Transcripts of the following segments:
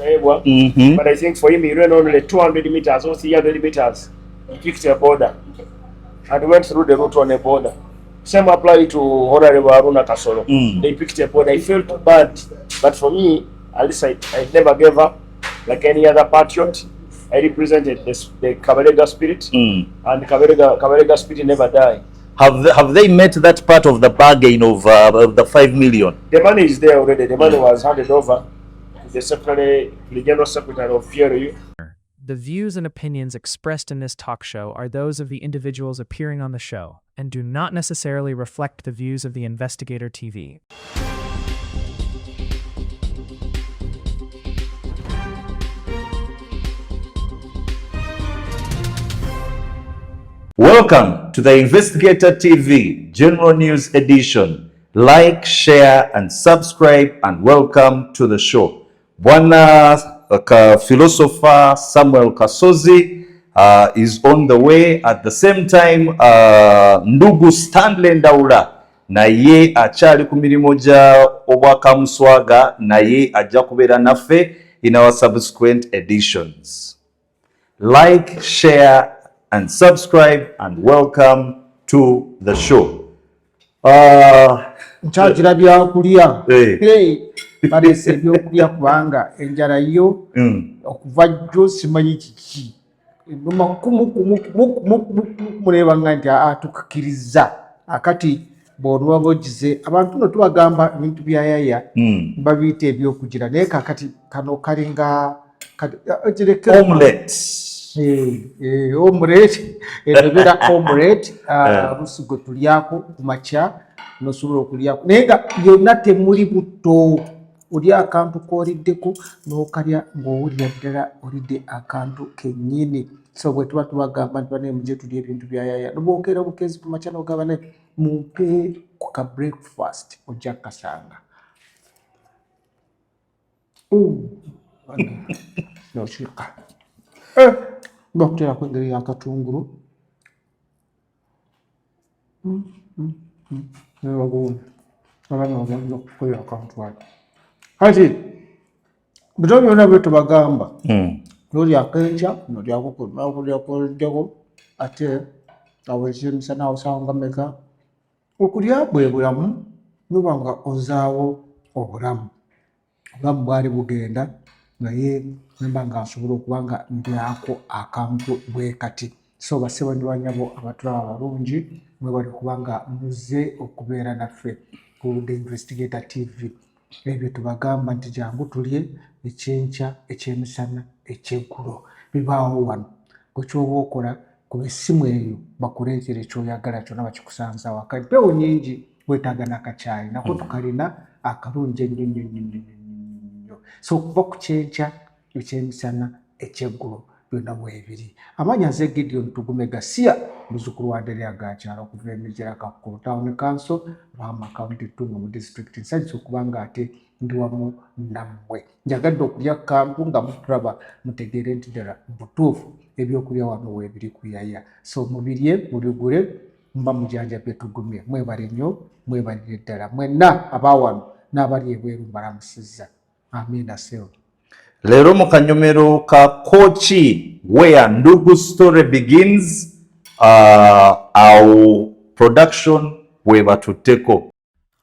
But I think for him, he ran only 200 meters or 300 meters. He picked a border and went through the route on a border. Same applied to Honorable Aruna Kasoro. They picked a border. I felt bad, but for me, at least I never gave up. Like any other patriot, I represented the Kabalega spirit, and Kabalega spirit never die. Have they met that part of the bargain of the 5 million? The money is there already. The money was handed over to the General Secretary of PRU. The views and opinions expressed in this talk show are those of the individuals appearing on the show and do not necessarily reflect the views of the Investigator TV. Welcome to the Investigator TV General News Edition. Like, share, and subscribe, and welcome to the show. Bwana philosopher Samuel Kasozi is on the way. At the same time, Ndugu Stanley Ndaula naye achali ku mirimo gya obwakamuswaga naye ajja kubeera naffe in our subsequent editions. Like, share, and subscribe, and welcome to the show. Nchajira byakulya balese ebyokulya kubanga enjala yo okuva jjo simanyi kiki muleba nti atukakiriza akati bw'olwa bogize abantu no tubagamba ebintu byayaya babiyita ebyokugira naye kakati kano kalinga omelette. Omelette ebera omelette rusigo tulyako kumakya nosobola okulyako naye nga byonna temuli buto oli akantu k'oliddeko n'okalya ng'owulira ddala olidde akantu kennyini. So bwe tuba tubagamba nti banaye mugye tulya ebintu byayaya nobwokeera obukezi ku makya n'ogamba naye mumpe ku ka breakfast ojja kasanga nokiika bakuteerako engeri y'akatungulu okukola akantu ati kati bito byonna bye tubagamba n'olya akenkya n'olyako ate aweesa emisana awosaawo nga meka okulya bwe bulamu noba nga ozaawo obulamu bwali bugenda naye nemba nga nsobola okuba nga ndyako akantu bwe kati. So basebo ndi banyabo abatulaba abalungi mwe bali kuba nga muze okubeera naffe ku The Investigator TV. Ebyo tubagamba nti jangu tulye ekyenkya, ekyemisana, ekyeggulo bibaawo wano. Kukyoba okola ku bisimu eyo bakuleetera ekyoyagala kyonna bakikusanza waka. Mpewo nyingi weetaaga n'akacaayi nako tukalina akalungi ennyo. So okuva ku kyenkya, ekyemisana, ekyeggulo byonna bwebiri. Amannya nze Gideon Tugume Gasiya muzzukulu wa Ndereya Gakyala okuva Emigera Kakulu Town Council Rama County Tunga mu district. Nsanyusa okuba nga ate ndi wamu nammwe. Njagadde okulya kantu nga mutulaba mutegeere nti ddala butuufu ebyokulya wano weebiri kuyaya. So mubirye mubigule mba mujanjabye tugumye. Mwebale nnyo mwebalire ddala mwenna abawano n'abali ebweru mbalamusizza. Amina seo. Lero mu kanyomero ka Kochi where Ndugu story begins, our production we batuteko.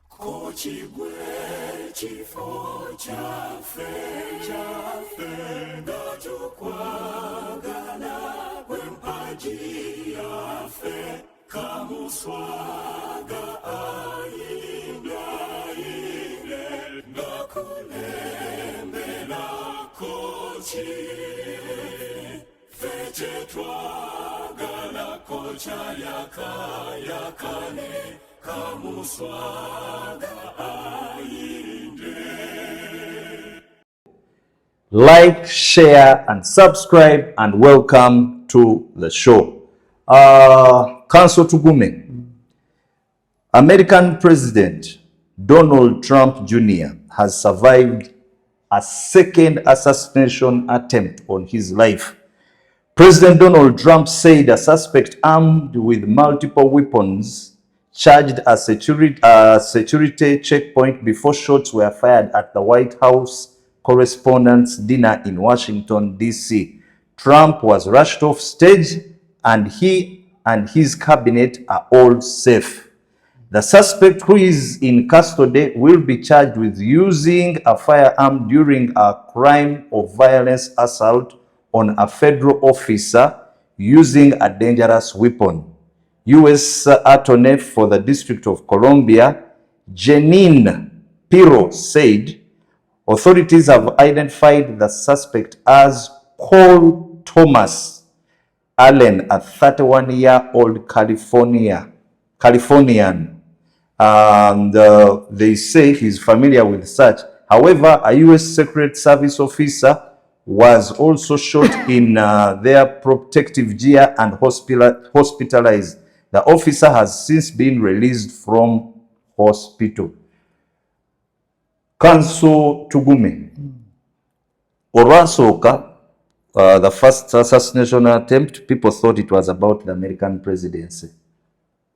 Kochi gwe chifo chafe ndachukwagala kwempaji yafe kamuswaga ayindaile nakulembela Kochi feche twagala kocha yakane kamuswaga ayinde. Like, share, and subscribe, and welcome to the show. Council Tugume, American President Donald Trump Jr. has survived a second assassination attempt on his life. President Donald Trump said a suspect armed with multiple weapons charged a security checkpoint before shots were fired at the White House correspondents' dinner in Washington, D.C. Trump was rushed off stage, and he and his cabinet are all safe. The suspect, who is in custody, will be charged with using a firearm during a crime of violence assault on a federal officer using a dangerous weapon. U.S. Attorney for the District of Columbia, Janine Pirro, said authorities have identified the suspect as Paul Thomas Allen, a 31-year-old Californian, and they say he's familiar with such. However, a U.S. Secret Service officer was also shot in their protective gear and hospitalized. The officer has since been released from hospital. Kanso Tugume. Olwasooka, the first assassination attempt, people thought it was about the American presidency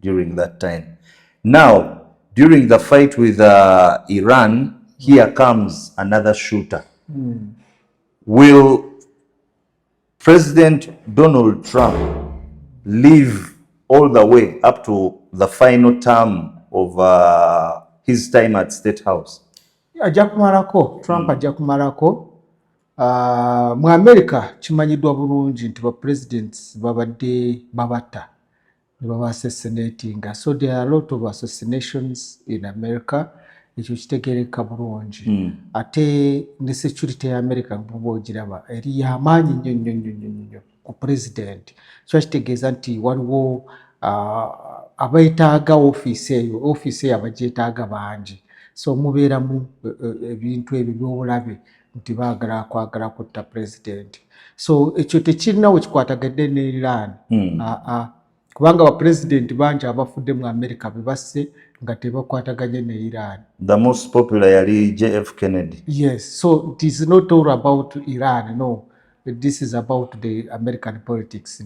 during that time. Now, during the fight with Iran, here comes another shooter. Will President Donald Trump live all the way up to the final term of his time at State House? Ajja kumalako, Trump ajja kumalako. Mu America kimanyiddwa bulungi nti ba presidents babadde babata ne baba assassinating. So there are a lot of assassinations in America. Ekyo kitegereka bulungi. Ate ne security ya America bw'oba ogiraba eri y'amaanyi nnyo ku president. So kitegeeza nti waliwo abeetaaga ofiisi eyo abagyetaaga bangi. So mubeeramu ebintu ebyo by'obulabe nti kwagala kutta president. So ekyo tekirina we kikwatagadde ne Iran. Kubanga ba president bangi abafudde mu America bebasse nga tebakwataganye ne Iran. The most popular yali JF Kennedy. Yes, so it is not all about Iran, no. This is about the American politics.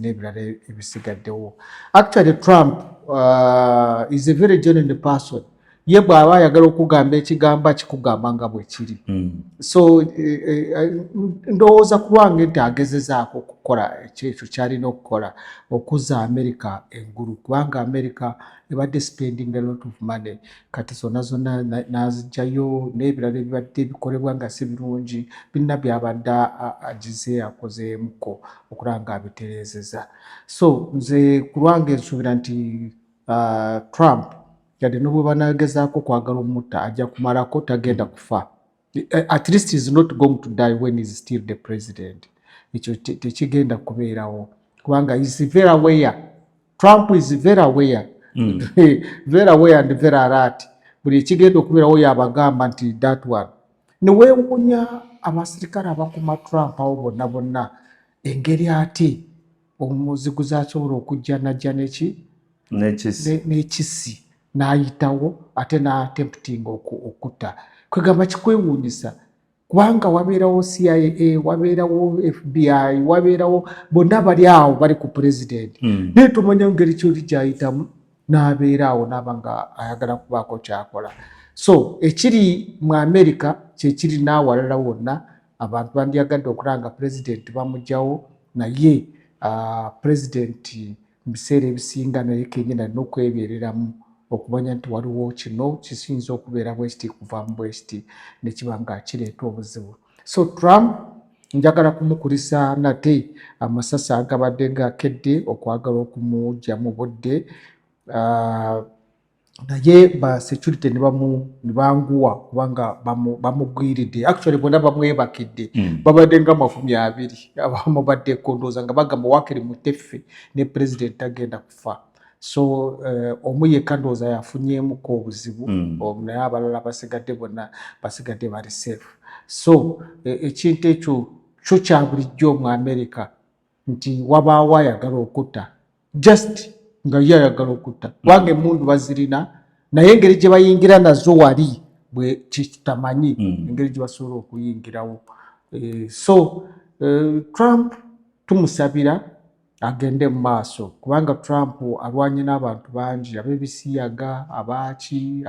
Actually, Trump is a very genuine person. Ye bw'aba ayagala okugamba ekigamba kikugamba nga bwe kiri. So ndowooza kubanga nti agezezaako okukola ekyo kyalina okukola okuzza America engulu, kubanga America ebadde spending a lot of money. Kati zonna n'azigyayo n'ebirala ebibadde bikolebwa nga si birungi birina byabadde agize akozeemuko okulaba nga abitereezeza. So nze ku lwange nsuubira nti Trump yadde n'obwe banagezaako kwagala omutta ajja kumalako, tagenda kufa. At least he's not going to die when he's still the president. Ekyo tekigenda kubeerawo kubanga is very aware. Trump is very aware. Very aware and very alert. Buli ekigenda okubeerawo yabagamba nti that one. Ne weewuunya abasirikale abakuma Trump awo bonna engeri ate omuziguzi asobola okujja najja n'ekisi n'ayitawo ate n'attempting okutta. Kwegamba kikwewuunyisa kubanga wabeerawo CIA, wabeerawo FBI, wabeerawo bonna bali awo bali ku president. Naye tomanya ngeri kyoli gyayitamu n'abeeraawo n'aba nga ayagala kubaako kyakola. So ekiri mu America kyekiri n'awalala wonna. Abantu bandyagadde okulanga president bamugyawo, naye president mu biseera ebisinga naye kenyini alina okwebeereramu okumanya nti waliwo kino kisinza okubeera bwekiti kuvaamu bwekiti ne kiba nga kireeta obuzibu. So Trump njagala kumukulisa nate amasasi agabadde gaakedde okwagala okumugya mu budde. Naye ba security ne banguwa kubanga bamugwiridde. Actually bonna bamwebakidde. Babadde nga 20 abamu badde kondooza nga bagamba wakiri muteffe ne president tagenda kufa. So omu yekka ndowooza yafunyeemuko obuzibu, naye abalala basigadde bonna basigadde bali safe. So ekintu ekyo kyo kya bulijjo mu America nti wabaawo ayagala okutta just nga ye ayagala okutta kubanga emmundu bazirina, naye engeri gye bayingira nazo wali bwe kitamanyi engeri gye basobola okuyingirawo. So Trump tumusabira agende mu maaso kubanga Trump alwanye n'abantu bangi, ab'ebisiyaga, abaaki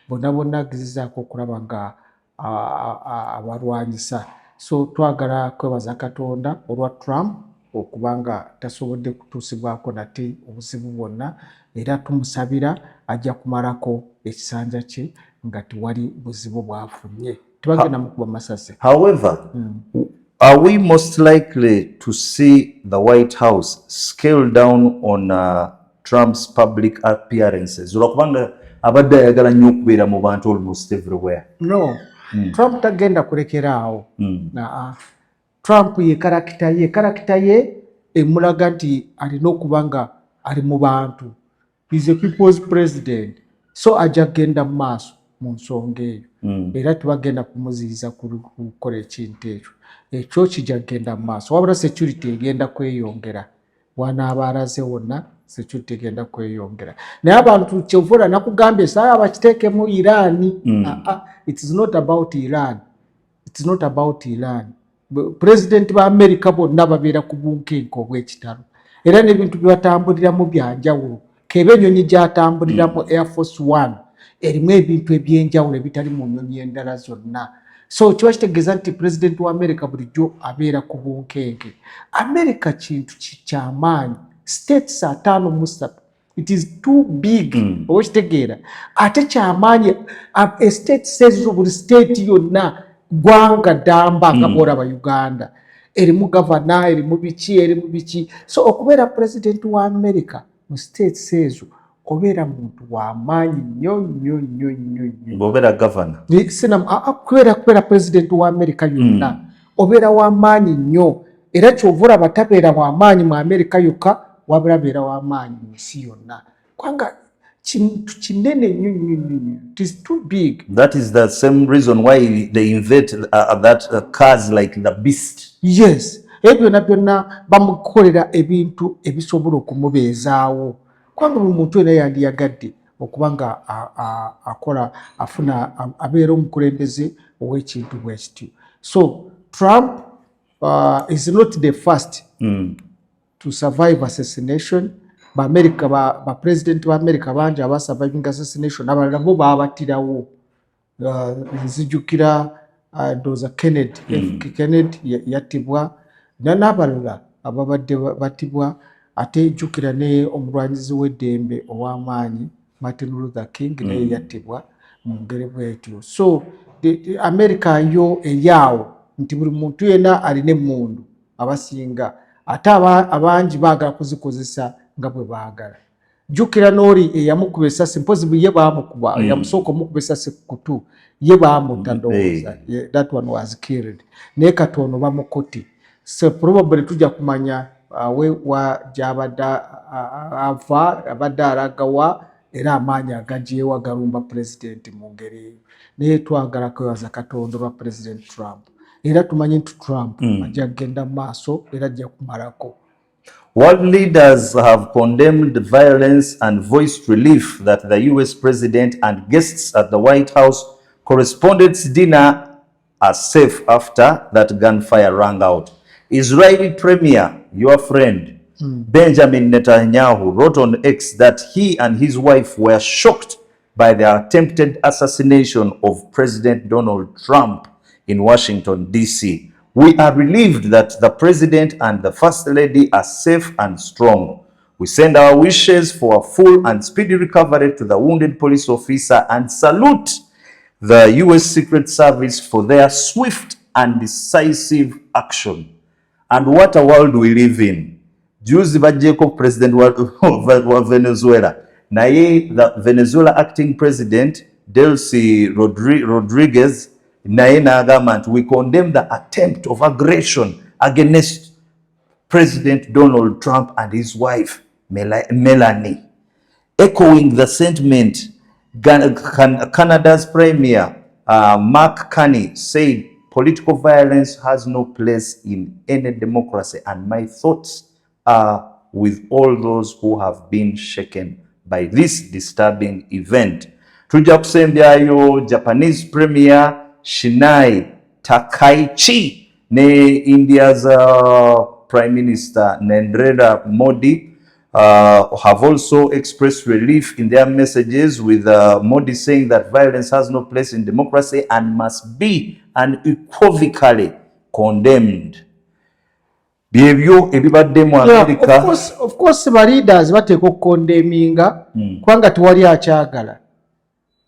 bonna agezezaako okulaba nga abalwanyisa. So twagala kwebaza Katonda olwa Trump okubanga tasobodde kutuusibwako nate obuzibu bwonna, era tumusabira ajja kumalako ekisanja kye nga tewali buzibu bwafunye. Tebagenda mukuba masasi. However, are we most likely to see the White House scale down on Trump's public appearances? Olwakubanga abadde ayagala nnyo okubeera mu bantu almost everywhere. No. Trump tagenda kulekeraawo. Trump ye karakita ye emulaga nti alina okuba nga ali mu bantu. He's a people's president. So ajja kgenda mu maaso mu nsonga eyo. Era tebagenda kumuziyiza kukola ekintu ekyo. Ekyo kijja kgenda mu maaso. Wabula security egenda kweyongera. Wanaaba alaze wonna security egenda kweyongera. Naye abantu kyovula nakugambye saa bakiteeke mu Iran. It is not about Iran. It's not about Iran. President ba America bonna babeera ku bunkenke obw'ekitalo. Era n'ebintu byatambuliramu byanjawulo. Kebe ennyonyi gyatambuliramu Air Force One erimu ebintu ebyenjawulo ebitali mu nnyonyi endala zonna. So kiba kitegeeza nti president wa America bulijjo abeera ku bunkenke. America kintu kyamaanyi. States 53. It is too big. Okitegeera. Ate kyamaanyi state says buli state yonna gwanga damba nga bw'olaba Uganda. Erimu governor, erimu biki. So okubeera president wa America mu states ezo obeera muntu w'amaanyi nnyo. Obeera governor. Kubeera president wa America yonna obeera w'amaanyi nnyo. Era kyovula batabeera w'amaanyi mu America yokka, wabula beera w'amaanyi mu nsi yonna. Kwanga kintu kinene nnyo. It is too big. That is the same reason why they invent that cars like the beast. Yes. Ebyo byonna bamukolera ebintu ebisobola okumubeezaawo. Kwanga buli muntu era yandiyagadde okuba nga afuna abeera omukulembeze ow'ekintu bwekityo. So Trump is not the first to survive assassination. Ba president ba America bangi aba surviving assassination, abalala bo baabattirawo. Nzijukira ndowooza Kennedy yattibwa, n'abalala ababadde battibwa. Ate jjukira ne omulwanyizi w'eddembe ow'amaanyi Martin Luther King naye yattibwa mu ngeri bw'etyo. So America yo eryawo nti buli muntu yenna alina emmundu abasinga, ate abangi baagala kuzikozesa nga bwe baagala. Jjukira n'oli eyamukuba essasi, mpozi bwe ye baamukuba, yamusooka omukuba essasi ku kutu, ye baamutta ndowooza. That one was killed. Naye katono bamukutte. So probably tujja kumanya gy'abadde ava, abadde alagawa, era amaanyi agajeewa galumba president mu ngeri eyo. Naye twagala kwebaza Katonda olwa President Trump. Era tumanyi nti Trump ajja kgenda mu maaso era ajja kumalako. World leaders have condemned violence and voiced relief that the US president and guests at the White House correspondents' dinner are safe after that gunfire rang out. Israeli Premier, your friend, Benjamin Netanyahu, wrote on X that he and his wife were shocked by the attempted assassination of President Donald Trump in Washington, D.C. We are relieved that the President and the First Lady are safe and strong. We send our wishes for a full and speedy recovery to the wounded police officer and salute the U.S. Secret Service for their swift and decisive action. And what a world we live in. Juzi bajjeko president wa Venezuela. Naye the Venezuela acting president, Delcy Rodriguez, naye n'agamba nti we condemn the attempt of aggression against President Donald Trump and his wife, Melanie. Echoing the sentiment, Canada's Premier, Mark Carney, said political violence has no place in any democracy, and my thoughts are with all those who have been shaken by this disturbing event. Tujja kusembyayo Japanese Premier Shinai Takaichi ne India's Prime Minister Narendra Modi have also expressed relief in their messages, with Modi saying that violence has no place in democracy and must be unequivocally condemned. Byebyo ebibadde mu America. Of course ba leaders bateeka okukondemminga kubanga tewali akyagala,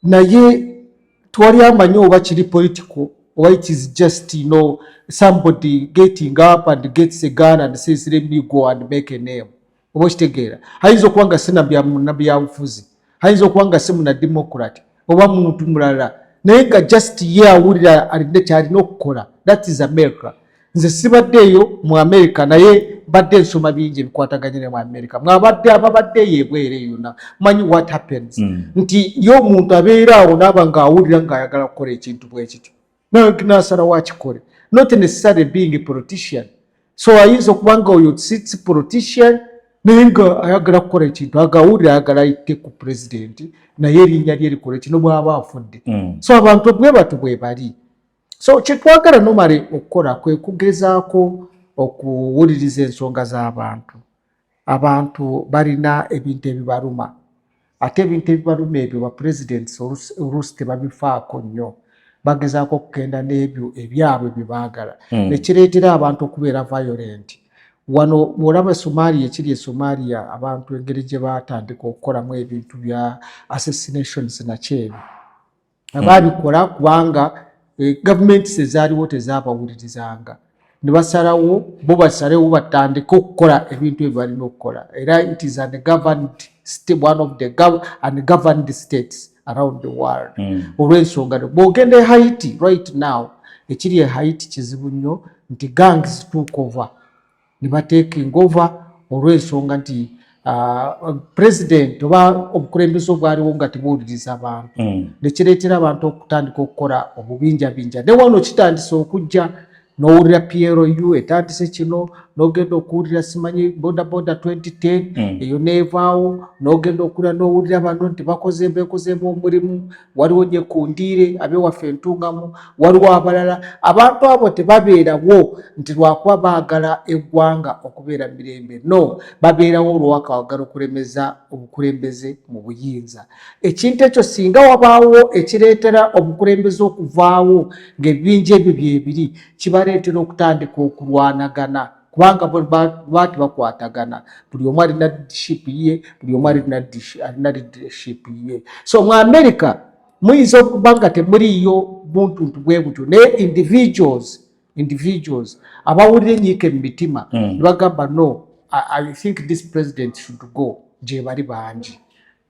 naye tewali amanyi oba kiri political or it is just, you know, somebody getting up and gets a gun and says let me go and make a name. Oba kitegeera, hayinza okubanga si nabyabufuzi, hayinza okubanga si muna democrat oba muntu mulala, naye nga just ye awulira alina kyalina okukola. That is America. Nze sibaddeeyo mu America, naye badde nsoma bingi ebikwataganye mu America. Mwabadde ababaddeeyo ebwere yonna manyi what happens. Nti yo omuntu abeera awo naaba ng'awulira ng'ayagala kukola ekintu bwe kityo, n'asalawo akikole, not necessarily being a politician. So ayinza okubanga oyo si politician naye nga ayagala kukola ekintu, agawulira ayagala ayite ku president, naye erinnya lye likola kino bw'aba afudde. So abantu bwe batu bwe bali. So kyetwagala nomale okukola kwe kugezaako okuwuliriza ensonga z'abantu. Abantu balina ebintu ebibaluma, ate ebintu ebibaluma ebyo ba presidents oluusi tebabifaako nnyo, bagezaako okugenda n'ebyo ebyabwe bye baagala, nekireetera abantu okubeera violent. Wano bw'olaba Somalia, ekiri e Somalia, abantu engeri gye baatandika okukolamu ebintu bya assassinations nakyebi baabikola kubanga gavumenti ezaaliwo tezaabawulirizanga, ne basalawo bo basalewo batandika okukola ebintu ebyo balina okukola. Era it is one of the ungoverned states around the world. Olw'ensonga bw'ogenda e Haiti right now, ekiri e Haiti kizibu nnyo nti gangs took over, ne bateekinga over olw'ensonga nti president oba obukulembeze obwaliwo nga tebuwuliriza abantu, nekireetera abantu okutandika okukola obubinjabinja. Ne wano kitandise okujja, n'owulira PLU etandise kino, n'ogenda okuwulira simanyi boda 2010 eyo neevaawo, n'ogenda okulira n'owulira bano nti beekozeemu omulimu, waliwo Nyekundiire abewaffe Entungamu, waliwo abalala. Abantu abo tebabeerawo nti lwakuba baagala eggwanga okubeera mirembe, no, babeerawo olwakawagala okulemeza obukulembeze mu buyinza. Ekintu ekyo singa wabaawo ekireetera obukulembeze okuvaawo ng'ebibinja ebyo byebiri, kibaleetera okutandika okulwanagana kubanga baati bakwatagana, buli omu alina leadership ye, buli omu alina leadership ye. So mu America muyinza okuba nga temuliyo buntuntu bwe butyo, naye individuals abawulira enyiike mu mitima ne bagamba no, I think this president should go, gye bali bangi.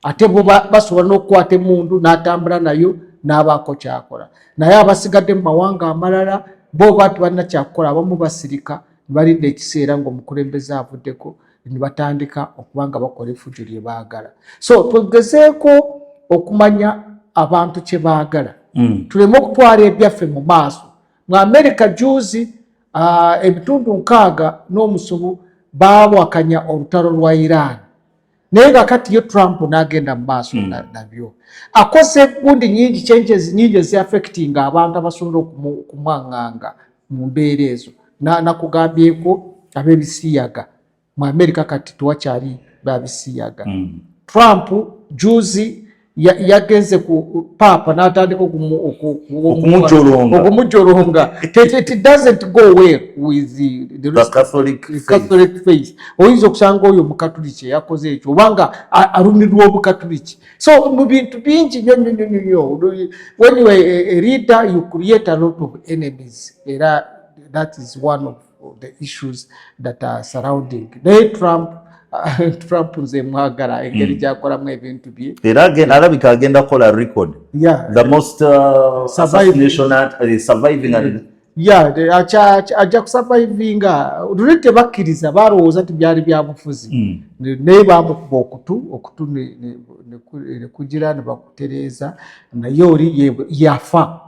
Ate bo basobola n'okukwata emundu n'atambula nayo n'abaako kyakola, naye abasigadde mu mawanga amalala bo baatu balina kyakukola. Abamu basirika balinda ekiseera ng'omukulembeze avuddeko ne batandika okuba nga bakola effujo lye baagala. So tugezeeko okumanya abantu kye baagala, tuleme okutwala ebyaffe mu maaso. Mu America juzi ebitundu 6 n'omusobo baawakanya olutalo lwa Iran, naye nga kati ye Trump n'agenda mu maaso nabyo. Akoze gundi nyingi, changes nyingi ezi-affectinga abantu abasobola okumwaŋŋanga mu mbeera ezo. Nakugambyeko ab'ebisiyaga mu America kati tewakyali babisiyaga. Trump juzi yagenze ku Papa n'atandika okumujolonga. It doesn't go well with the Catholic faith. Oyinza okusanga oyo mukatuliki yakoze ekyo obanga alumirwa obukatuliki. So mu bintu bingi nnyo, when you are a leader you create a lot of enemies. Era that is one of the issues that are surrounding. Trump nze mwagala engeri gyakolamu ebintu bye. Era alabika agenda kola record. The most assassination surviving. Ajja kusurvivinga. Luli tebakkiriza, balowooza nti byali byabufuzi. Naye bamukuba okutu ne kugira ne bakutereeza, naye oli yafa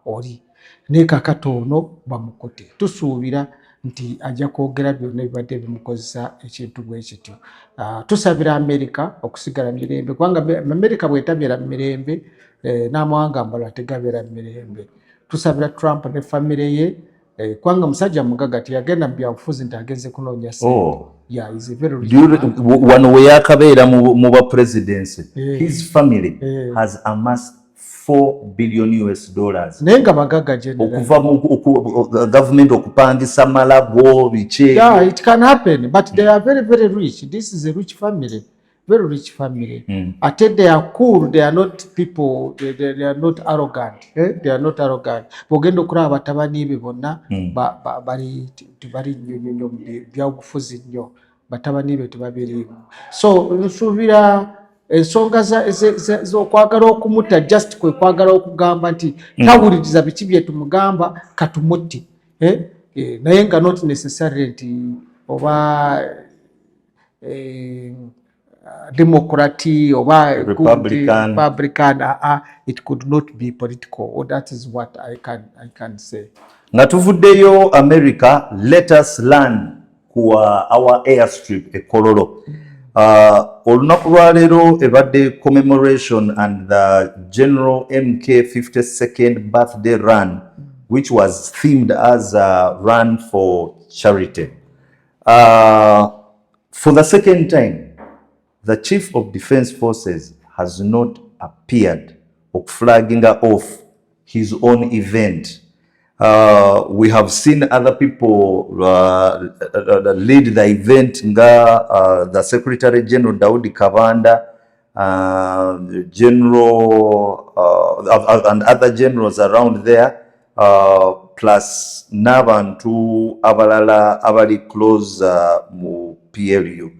oli. Naye kakati ono bamukote. Tusuubira nti ajja kwogera byonna ebibadde bimukozesa ekintu bwe kityo. Tusabira America okusigala mirembe, kubanga America bw'etabeera mirembe n'amawanga amalala tegabeera mirembe. Tusabira Trump ne famire ye Kwanga musajja mugaga tiyagenda mu byabufuzi nti agenze kunoonya sente. Yeah, he's a very rich man. Wano we yakabeera mu ba presidency, his family has amassed $4 billion. Naye nga bagaga okuva mu government okupangisa malago biche. Yeah, it can happen, but they are very, very rich. This is a rich family. Very rich family. Ate they are cool. They are not people. They are not arrogant. They are not arrogant. Bogenda okulaba batabani be bonna bali nnyo byabufuzi nnyo. Batabani be tebabiriimu. So nsuubira ensonga z'okwagala okumuta just kwe kwagala okugamba nti tawuliriza biki bye tumugamba katumutte. Naye nga not necessarily nti oba Democrat or Republican, it could not be political. Or that is what I can say. Nga tuvuddeyo America, let us learn kuwa our airstrip e Kololo. Olunaku lwaleero ebadde commemoration and the General MK 52nd birthday run, which was themed as a run for charity. For the second time, the Chief of Defense Forces has not appeared or flagging off his own event. We have seen other people lead the event, the Secretary General Daudi Kabanda, General and other generals around there, plus n'abantu abalala abali close mu PLU.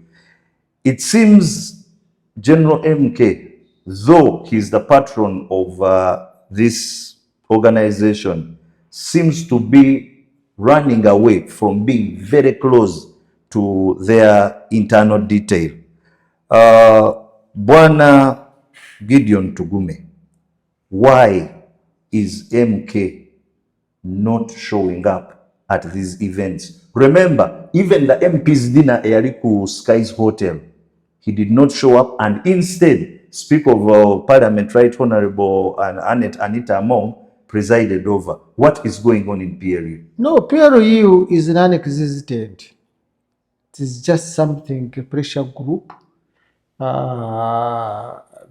It seems General MK, though he's the patron of this organization, seems to be running away from being very close to their internal detail. Bwana Gideon Tugume, why is MK not showing up at these events? Remember, even the MP's dinner at Sky's Hotel, he did not show up, and instead, Speaker of Parliament, Right Honorable Anita Among, presided over. What is going on in PLU? No, PLU is non-existent. It is just something, a pressure group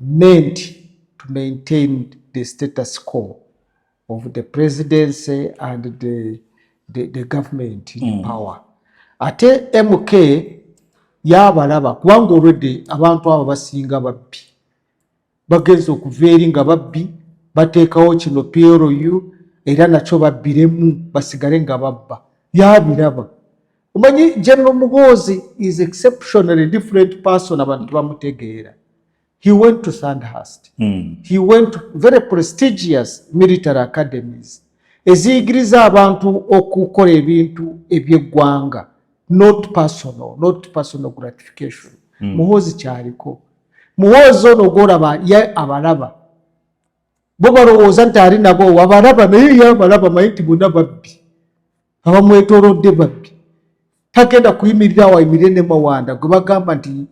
meant to maintain the status quo of the presidency and the government in power. Ate MK yabalaba kubanga already abantu abo basinga babbi bagenze okuveeri nga babbi bateekawo kino PLU era nakyo babbiremu basigale nga babba yabiraba. Omanyi General Muhoozi is exceptionally different person abantu bamutegeera. He went to Sandhurst. He went to very prestigious military academies eziyigiriza abantu okukola ebintu ebyeggwanga. Not personal gratification. Muhoozi kyaliko. Muhoozi ono gwolaba ye abalaba. Bo balowooza nti ali nabo abalaba naye ye abalaba manyi nti bonna babbi. Abamwetoolodde babbi. Tagenda kuyimirira awo ayimirire ne Mawanda gwe bagamba nti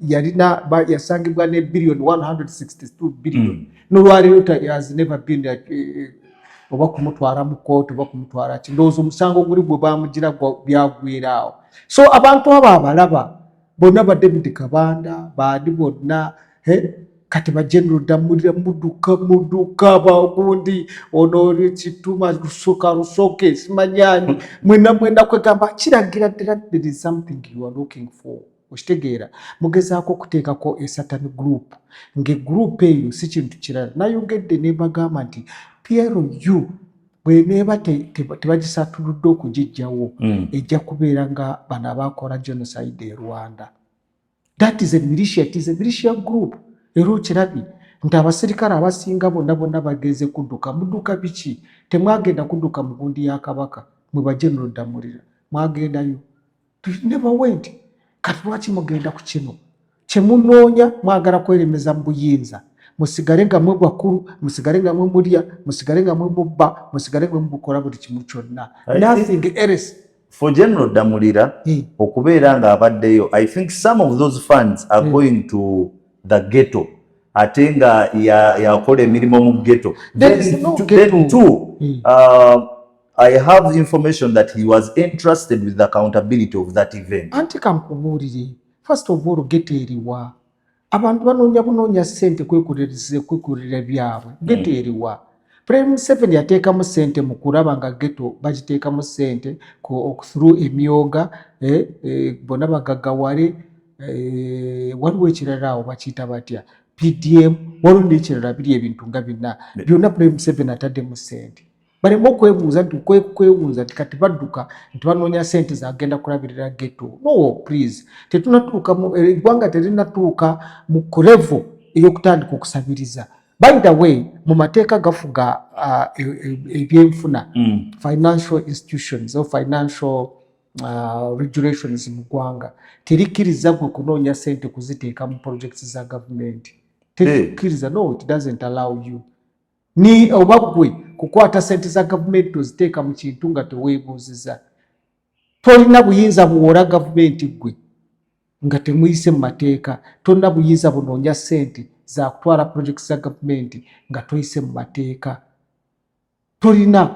yasangibwa ne billion 162 billion. N'olwaleero has never been oba kumutwala mu kooti oba kumutwala ki. Ndowooza omusango guli gwe bamugira byagwiraawo. So abantu abo abalaba bonna ba David Kabanda baadi bonna kati ba General Damulira muduka bagundi ono Kituma Rusoke simanyani mwena kwegamba kiragira ddala there is something you are looking for. Okitegeera mugezaako okuteekako a certain group nge group eyo si kintu kirala. Nayongedde ne bagamba nti PLU bweneeba tebagisatuludde okugijjawo ejja kubeera nga bano abakola genocide e Rwanda. That is a militia, it is a militia group. Era okirabye nti abaserikale abasinga bonna bageze kudduka. Mudduka biki? Temwagenda kudduka mu gundi ya Kabaka mwe ba General Damulira mwagendayo. Never went. Kati lwaki mugenda ku kino? Kyemunoonya mwagala kweremeza mu buyinza. Musigale nga mwe bakulu, musigale nga mwe mulya, musigale nga mwe mubba, musigale nga mwe mukola buli kimu kyonna. Nothing else. For General Damulira, okubeera nga abaddeyo, I think some of those funds are going to the ghetto. Ate nga yakola emirimu mu ghetto. There is no ghetto. Then too, I have information that he was entrusted with the accountability of that event. Anti kamkubuulire, first of all ghetto eriwa. Abantu banoonya ssente kwekulira byabwe. Ghetto eriwa. Prime 7 yateekamu ssente mu kulaba nga ghetto bagiteekamu ssente through emyoga bonna bagaggawale waliwo ekirala awo bakiyita batya PDM waliwo n'ekirala biri ebintu nga bina byonna Prime 7 ataddemu ssente. Balema okwebuuza nti kwewuuza nti kati badduka nti banoonya ssente zagenda kulabirira ghetto. No, please. Tetunatuuka eggwanga terinatuuka mu level ey'okutandika okusabiriza. By the way, mu mateeka gafuga ebyenfuna financial institutions or financial regulations mu ggwanga terikkiriza gwe kunoonya ssente kuziteeka mu projects za government. Terikkiriza. No, it doesn't allow you. Ni oba gwe kukwata ssente za gavumenti oziteeka mu kintu nga teweebuuziza. Tolina buyinza buwola gavumenti gwe nga temuyise mu mateeka. Tolina buyinza bunoonya ssente za kutwala projects za gavumenti nga toyise mu mateeka. Tolina.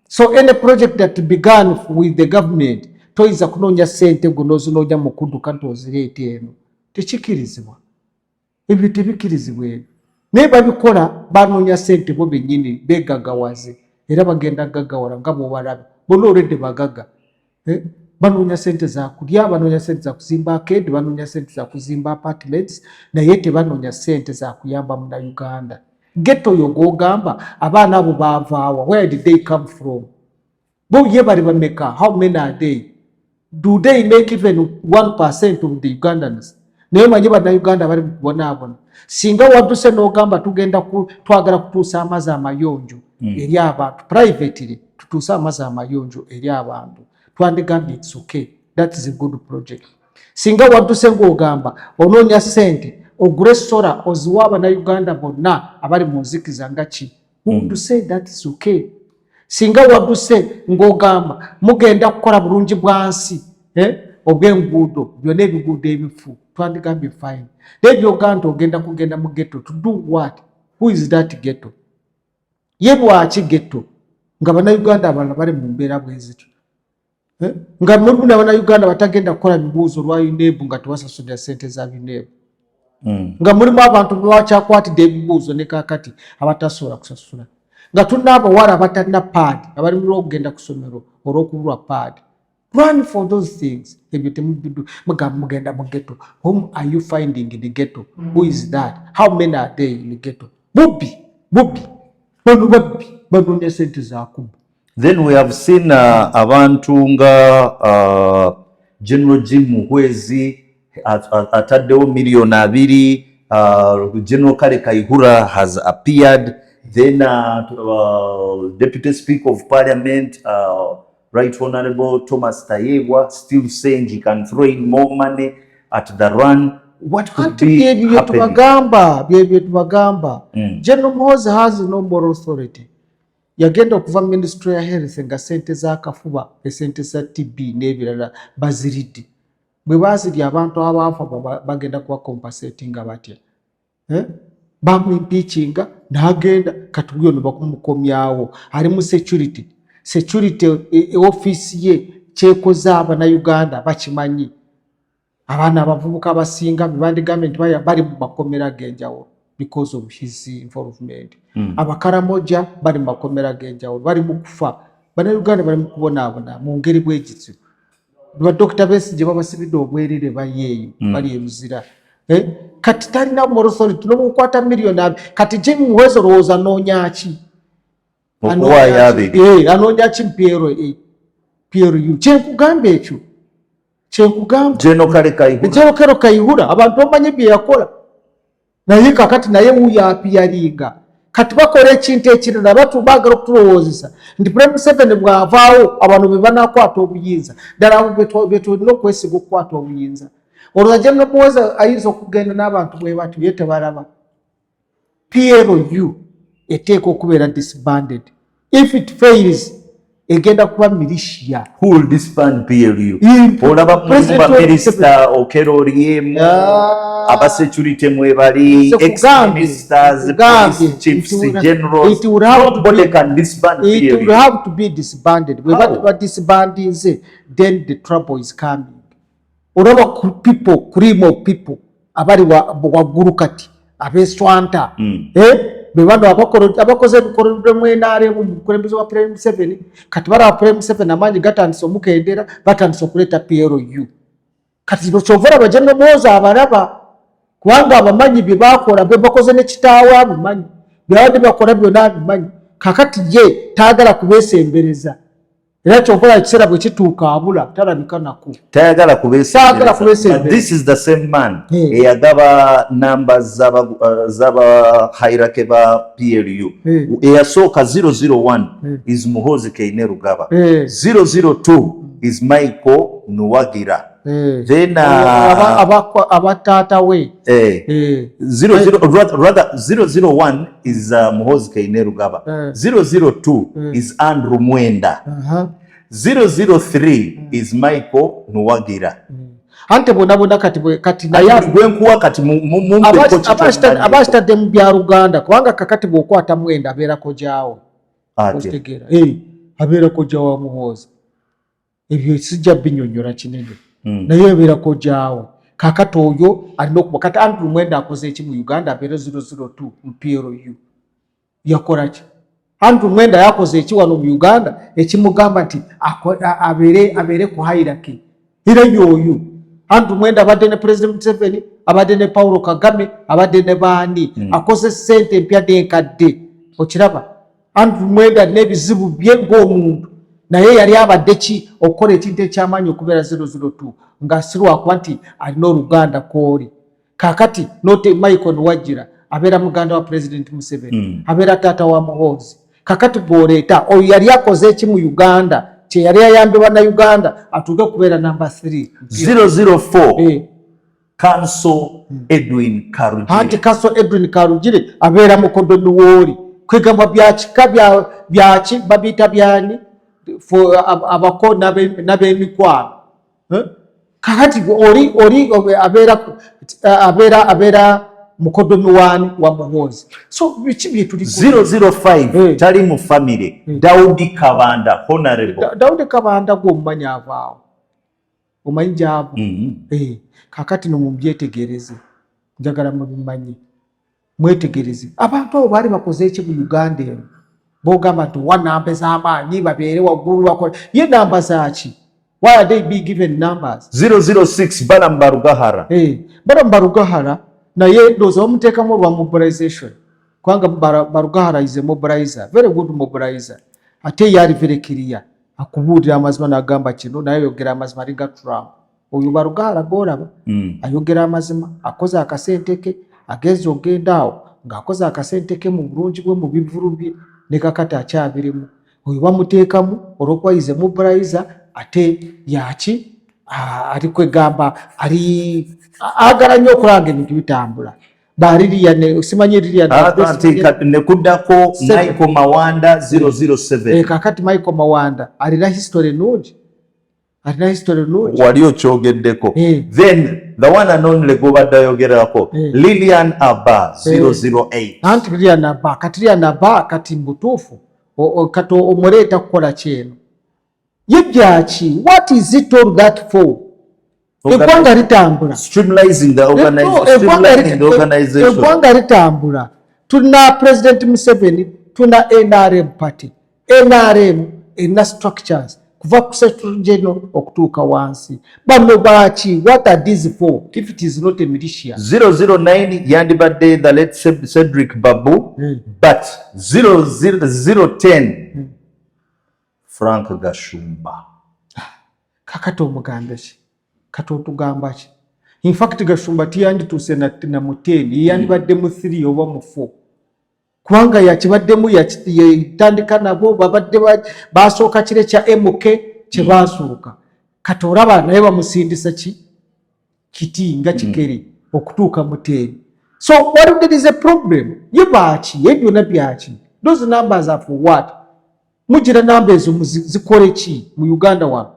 So any project that began with the government toyinza kunoonya ssente gwe n'ozinoonya mu kudduka nti ozireeta eno. Tekikkirizibwa. Ebyo tebikkirizibwa ebyo. Naye babikola banoonya ssente bo bennyini beegaggawaze era bagenda gaggawala nga bw'obalaba bonna olwedde bagagga. Banoonya ssente za kulya, banoonya ssente za kuzimba arcade, banoonya ssente za kuzimba apartments, naye tebanoonya ssente za kuyamba Munnayuganda. Ghetto oyo gw'ogamba abaana abo baavaawa, where did they come from? Bo ye bali bameka, how many are they? Do they make even 1% of the Ugandans? Naye manyi Bannayuganda bali mu kubonaabona. Singa wadduse n'ogamba tugenda twagala kutuusa amazzi amayonjo eri abantu privately, tutuusa amazzi amayonjo eri abantu, twandigambye it's okay, that is a good project. Singa wadduse ng'ogamba onoonya ssente ogule sola oziwa Abannayuganda bonna abali mu nzikiza nga ki, who would say that is okay? Singa wadduse ng'ogamba mugenda kukola bulungi bwansi obw'enguudo byonna ebiguudo ebifu, twandigambye fine. Naye byogamba ogenda mu ghetto to do what? Who is that ghetto? Ye lwaki ghetto nga Bannayuganda abalala bali mu mbeera bwe zityo? Nga mulimu n'Abannayuganda batagenda kukola bibuuzo lwa UNEB nga tewasasulira ssente za UNEB. Nga mulimu abantu bawakyakwatidde ebibuuzo ne kaakati abatasobola kusasula. Nga tulina abawala abatalina paadi abali mu okugenda ku ssomero olw'okubulwa paadi. Run for those things. Mugenda mu ghetto. Whom are you finding in the ghetto? Who is that? How many are there in the ghetto? Bobi. Banoonya ssente zaakuba. Then we have seen abantu nga General Jim Muhwezi ataddewo million 2. General Kale Kaihura has appeared. Then Deputy Speaker of Parliament Right Honorable Thomas Tayebwa still saying he can throw in more money at the run. What could be happening? Byebyo General Muhwezi has no moral authority. Yagenda okuva Ministry ya Health nga ssente z'akafuba, essente za TB n'ebirala baziridde. Bwe baazirya abantu abaafa bagenda kuba compensatinga batya? Bamwimpeachinga n'agenda kati huyo ne bakumukomyawo. Ali mu security office ye kyekoze Abannayuganda bakimanyi. Abaana abavubuka abasinga bandigambye nti bali mu makomera g'enjawulo because of his involvement. Abakaramoja bali mu makomera g'enjawulo bali mu kufa. Bannayuganda bali mu kubonaabona mu ngeri bw'egityo. Ba Dr. Besigye babasibidde obwerere bayeeyo bali emuzira. Kati talina moral authority n'omukwata million 2. Kati Jim Muhwezi olowooza anoonya ki? Anoonya ki PRU? Kyenkugamba ekyo. General Kale Kaihura abantu bamanyi bye yakola. Naye kakati naye wuyapiyalinga. Kati bakola ekintu ekirala baagala okutulowoozesa nti Prime 7 bw'avaawo abantu be banaakwata obuyinza. Ddala bye tulina okwesiga okukwata obuyinza. Olwo General Muhwezi ayinza okugenda n'abantu bwe batyo ye tebalaba. PLU eteeka okubeera disbanded. If it fails, egenda kuba militia. Who will disband PLU? Olaba Minister Okero Oryem aba security mwebali, ex-ministers, police chiefs, generals, nobody can disband PLU. It will have to be disbanded. What disband is, then the trouble is coming. Oraba people, cream of people, abari waguru kati, abeswanta, bebando abakoze bikorwa mwenare mu kurembezo wa Prime 7 kati bara Prime 7 amanyi gatandise omukendera batandise okuleta PLU kati bochovora bajenne boza abaraba kubanga abamanyi bye bakora be bakoze ne kitawa abamanyi byabade bakora byona abamanyi kakati je tagala kubesembereza era chovora ekisera bwe kituuka abula talabika nako tagala kubesembereza. This is the same man eyagaba numbers zaba hierarchy ba PLU eyasooka 001 is Muhoozi Kainerugaba, 002 is Michael Nuwagira, then abatata we 001 is Muhoozi Kainerugaba, 002 is Andrew Mwenda, 003 is Michael Nuwagira. Ante bona kati naye gwenkuwa kati abastade mu bya Uganda kubanga kakati bwokwata Mwenda abeerako jaawo otegera abeerako jaawo Muhoozi ebyo sijja binyonyola kinene naye abeerako jaawo kakati oyo alina okuba kati Andrew Mwenda akoze eki mu Uganda abeera 002 mu PLU yakola ki Andrew Mwenda yakoze eki wano mu Uganda ekimugamba nti abeere ku hierarchy era yoyo Andrew Mwenda abadde ne President Museveni abadde ne Paulo Kagame abadde ne baani akoze sente empya n'enkadde okiraba Andrew Mwenda n'ebizibu bye ng'omuntu naye yali abadde ki okukola ekintu ekyamaanyi okubeera 002 ng'asirwakuba nti alina Oluganda kwoli kakati note Michael Nuwagira abeera muganda wa President Museveni abeera taata wa Muhoozi kakati bw'oleeta oyo yali akoze eki mu Uganda kye yali ayambibwa na Uganda atuuke kubeera number 3 004 Council Edwin Karujire. Anti Council Edwin Karujire abeera mukodo nuwoli kwegamba byakika byaki babita byani abako n'ab'emikwano kakati oli abeera mukodo nuwani wa Muhoozi so bichi byetuli 005 tali mu family Daudi Kabanda honorable Daudi Kabanda go mmanya avaawo omanyi jabo kakati no mumbyetegereze njagala mubimanyi mwetegereze abantu abo bali bakoze eki mu Uganda eno bogamba nti wanambe z'amaanyi babeere waggulu bakola ye namba zaaki why are they be given numbers 006 Balam Barugahara Balam Barugahara naye ndoza omuteekamu olwa mobilization kubanga Barugahara is a mobilizer very good mobilizer ate yali very clear akubuulira amazima n'agamba kino naye yogera amazima linga Trump oyo Barugahara golaba ayogera amazima akoze akasente ke ageze ogenda awo ng'akoze akasente ke mu bulungi bwe mu bivulu bye ne kakati akyabirimu oyo bamuteekamu olw'okuba is a mobilizer ate yaki ali kwegamba ali agala nnyo okulanga ebintu bitambula baliriya simanyi liriya ne kuddako Michael Mawanda 007 kakati Michael Mawanda alina history nungi wali okyogeddeko then the one and only gobadde ayogerako Lilian Abba 008 anti Lilian Abba kati mbutuufu kati omuleeta kukola kyeno ye byaki what is it all that for eggwanga litambula streamlining the organization eggwanga litambula tuna President Museveni tuna NRM party NRM ina structures kuva ku Secretary General okutuuka wansi bano baki what are these for if it is not a militia 009 yandibadde the late Cedric Babu but 010 Frank Gashumba kakati omuganda ki kati otugamba ki in fact Gashumba tiyandituuse na muteni yandibadde mu 3 oba mu 4 kubanga yakibaddemu yatandika nabo babadde basooka kire kya MK kye basooka kati olaba naye bamusindisa kiti nga kikere okutuuka muteni so what there is a problem ye baaki ye byonna byaki those numbers are for what mugira namba ezo zikole ki mu Uganda wano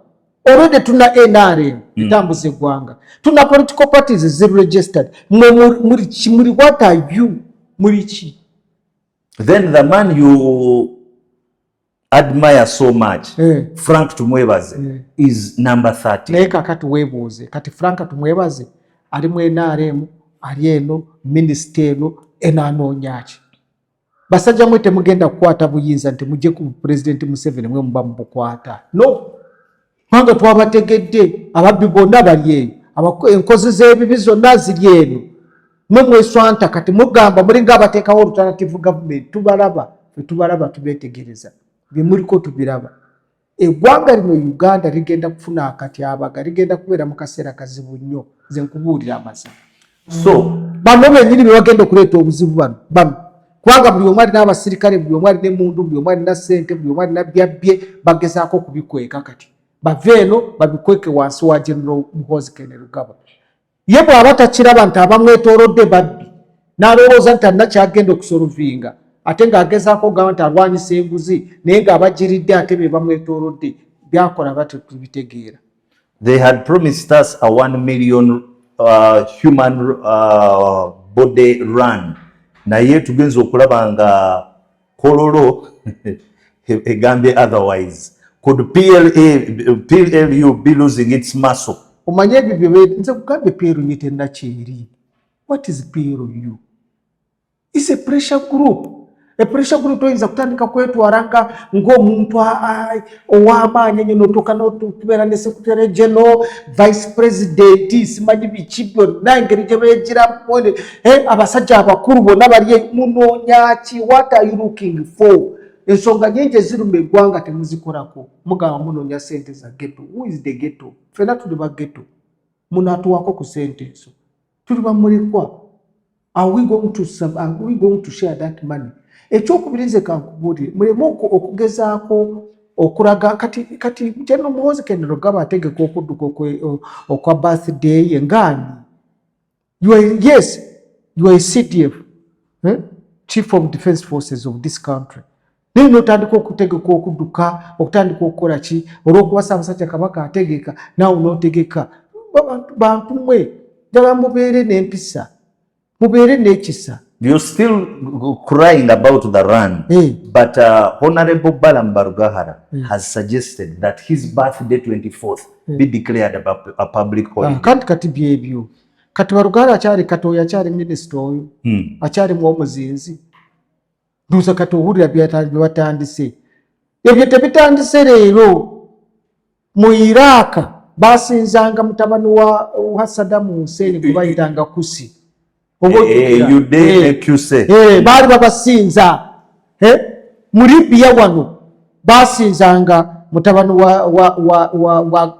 already tuna NRM itambuze gwanga tuna political parties zero registered muri what are you muri chi. Then the man you admire so much, Frank Tumwebaze, is number 30. Neka kati webuze kati Frank Tumwebaze ali mu NRM ali eno ministero enanonyachi basajja mwete mugenda kukwata buyinza nti mujje ku president Museveni mwe mba mbukwata no Mwanga twabategedde ababbi bonna bali eyo enkozi z'ebibi zonna ziri eno mweswanta kati mugamba mulinga abateekawo alternative government tubalaba tubetegereza bimuliko tubiraba eggwanga lino Uganda ligenda kufuna akatyabaga ligenda kubeera mu kaseera kazibu nnyo nze nkubuulira amazima so bano bennyini bebagenda okuleeta obuzibu bano kubanga buli omu alina abasirikale buli omu alina emundu buli omu alina ssente buli omu alina byabbye bagezaako kubikweka kati baveeno babikweke wansi wa General Muhoozi Kainerugaba ye bw'aba takiraba nti abamwetoolodde babbi n'alowooza nti alina kyagenda okusolovinga ate ng'agezaako okugamba nti alwanyisa enguzi naye ng'abagiridde ate be bamwetoolodde byakola bate tubitegeera. They had promised us a 1 million human body run naye tugenza okulaba nga kololo egambye otherwise. Could PLU be losing its muscle? Umanye ebyo bye nze kugambe PLU nyitenda kyeri. What is PLU? It's a pressure group. A pressure group toyinza kutandika kwetwaranga ng'omuntu ow'amaanyi ennyo n'otuuka n'otubeera ne secretary general vice president simanyi biki byonna engeri gye beegiramu abasajja abakulu bonna bali munoonya ki what are you looking for? Ensonga nyingi eziruma eggwanga temuzikolako mugamba munoonya ssente za ghetto. Who is the ghetto? Ffenna tuli ba ghetto munaatuwako ku ssente ezo tuli bamulekwa. Are we going to share that money? Ekyokubirize kankubuulire muleme okugezaako okulaga kati General Muhoozi Kainerugaba ategeka okudduka okwa birthday ye ngaani. You are a CDF, Chief of Defence Forces of this country. Naye n'otandika okutegeka okudduka okutandika okukola ki olw'okuba Ssaabasajja Kabaka ategeka naawe n'otegeka bantu mmwe njagala mubeere n'empisa mubeere n'ekisa. You're still crying about the run, but Honorable Balam Barugahara has suggested that his birthday 24th be declared a public holiday. Kati byebyo kati Barugahara akyali katoya akyali minisita oyo akyali mu omuzinzi nduuza kati owulira byatandise ebyo tebitandise leero. Mu Iraq basinzanga mutabani wa Saddam Hussein gwe bayitanga Kusi. Baali babasinza mu Libya wano basinzanga mutabani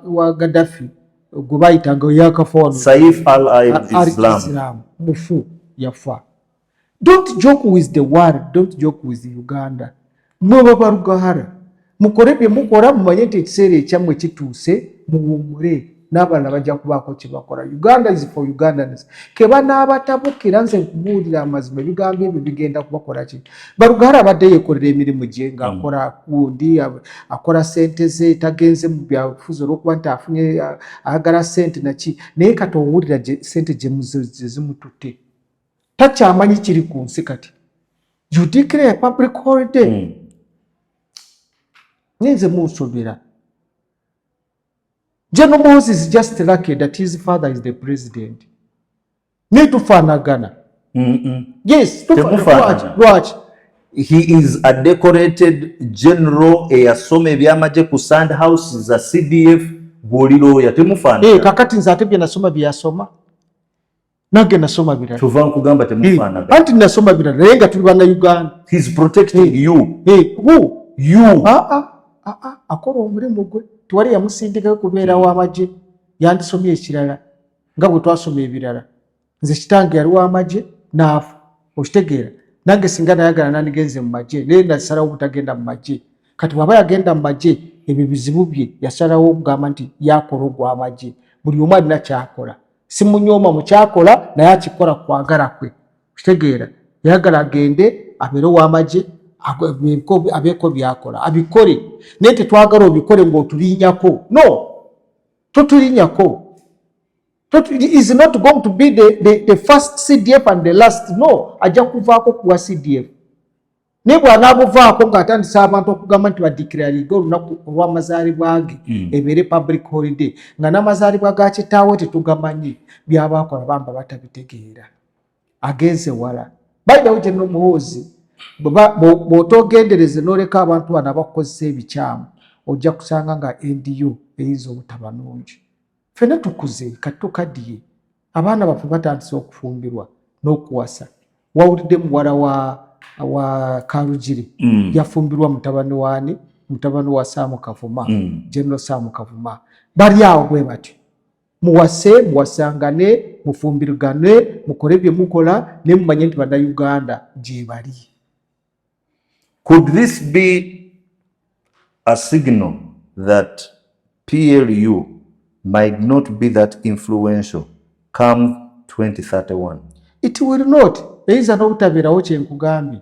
wa Gaddafi gwe bayitanga yakafono Saif al-Islam mufu yafa. Don't joke with the world, don't joke with Uganda. Mwe Barugahara mukore bye mukola mumanye nti ekiseera ekyammwe kituuse muwummule n'abalala bajja kubaako kye bakola. Uganda is for Ugandans. Ke banaabatabukira nze nkubuulira amazima ebigambo ebyo bigenda kubakola ki. Barugahara abadde yeekolera emirimu gye ng'akola gundi akola ssente ze tagenze mu byabufuzi olw'okuba nti afunye ayagala ssente naki naye kati owulira ssente gye zimututte takyamanyi kiri ku nsi kati. You declare a public holiday. Ninze musobera. General Muhoozi is just lucky that his father is the president. Ni tufanagana. Yes, watch. He is a decorated general eyasoma ebyamaje ku Sand House za CDF bwoliro yatemufana. Kakati nze ate bye nasoma byasoma. Nange nasoma birala. Tuva nkugamba temufana. Anti nasoma birala naye nga tuli bana Uganda. He's protecting you. Who? You. Akola omulimu gwe. Tuwali yamusindika kubeera w'amagye yandisomye ekirala nga bwe twasoma ebirala. Nze kitange yali w'amagye n'afa. Okitegeera nange singa nayagala nandigenze mu magye naye nasalawo obutagenda mu magye. Kati bw'aba yagenda mu magye ebyo bizibu bye yasalawo okugamba nti yakola ogw'amagye. Buli omu alina kyakola. Simunyooma mu kyakola naye akikola kwagala kwe. Okitegeera yagala agende abeere ow'amagye abeeko byakola abikole naye tetwagala obikole ng'otulinyako. No, totulinyako. Is not going to be the first CDF and the last. No, ajja kuvaako kuwa CDF. Ne bw'anaabuvaako ng'atandisa abantu okugamba nti badikiralinga olunaku olw'amazaalibwa ge ebeere public holiday nga n'amazaalibwa ga kitaawe tetugamanyi by'abaakola bamba batabitegeera. Agenze wala. Bayidawo gye n'omuhoozi bw'otoogendereze n'oleka abantu bano abakukozesa ebikyamu ojja kusanga nga NDU eyinza obutaba nungi. Ffenna tukuze kati tukaddiye. Abaana baffe batandise okufumbirwa n'okuwasa. Wawulidde muwala wa Karugiri yafumbirwa mutabani waani, mutabani wa Saamu Kavuma, General Saamu Kavuma. Bali awo bwe batyo. Muwase, muwasangane, mufumbirugane, mukole bye mukola ne mumanye nti bannayuganda gye bali. Could this be a signal that PLU might not be that influential come 2031? It will not. Eyinza n'obutabeerawo kye nkugambye.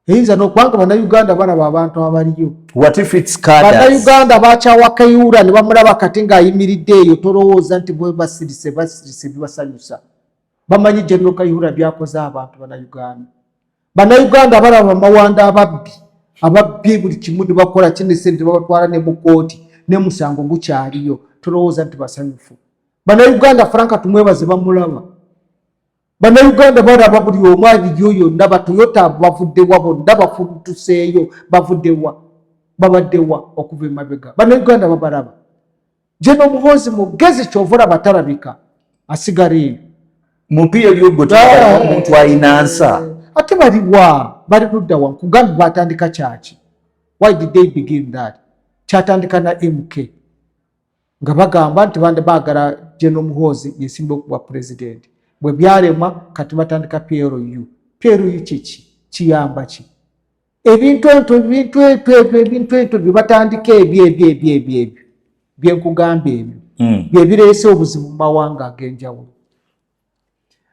Eyinza n'okubanga bannayuganda balaba abantu abaliyo. What if it's cadres? Bannayuganda bakyawa Kayihura ne bamulaba kati ng'ayimiridde eyo tolowooza nti bwe basirise bibasanyusa. Bamanyi General Kayihura byakoze abantu bannayuganda. Bannayuganda balaba Mawanda ababbi buli kimu ne bakola kino sente babatwala ne mu kooti ne musango gukyaliyo tolowooza nti basanyufu. Bannayuganda Franka tumwebaze bamulaba. Bannayuganda balaba buli omu aliyo yonna Batoyota bavuddewa bonna bafutuseeyo bavuddewa babaddewa okuva emabega. Bannayuganda babalaba. Je n'omuhoozi mugezi kyovula batalabika asigala eyo. Mu PLU omuntu alina ansa. Ate bali ludda wa nkugambye batandika kyaki. Why did they begin that? Kyatandika na MK. Nga bagamba nti bande baagala General Muhoozi yesimba okuba president. Bwe byalema kati batandika PLU. PLU kiki? Kiyamba ki? Ebintu ento bye batandika ebyo bye nkugamba ebyo. Bye bireese obuzibu mu mawanga ag'enjawulo.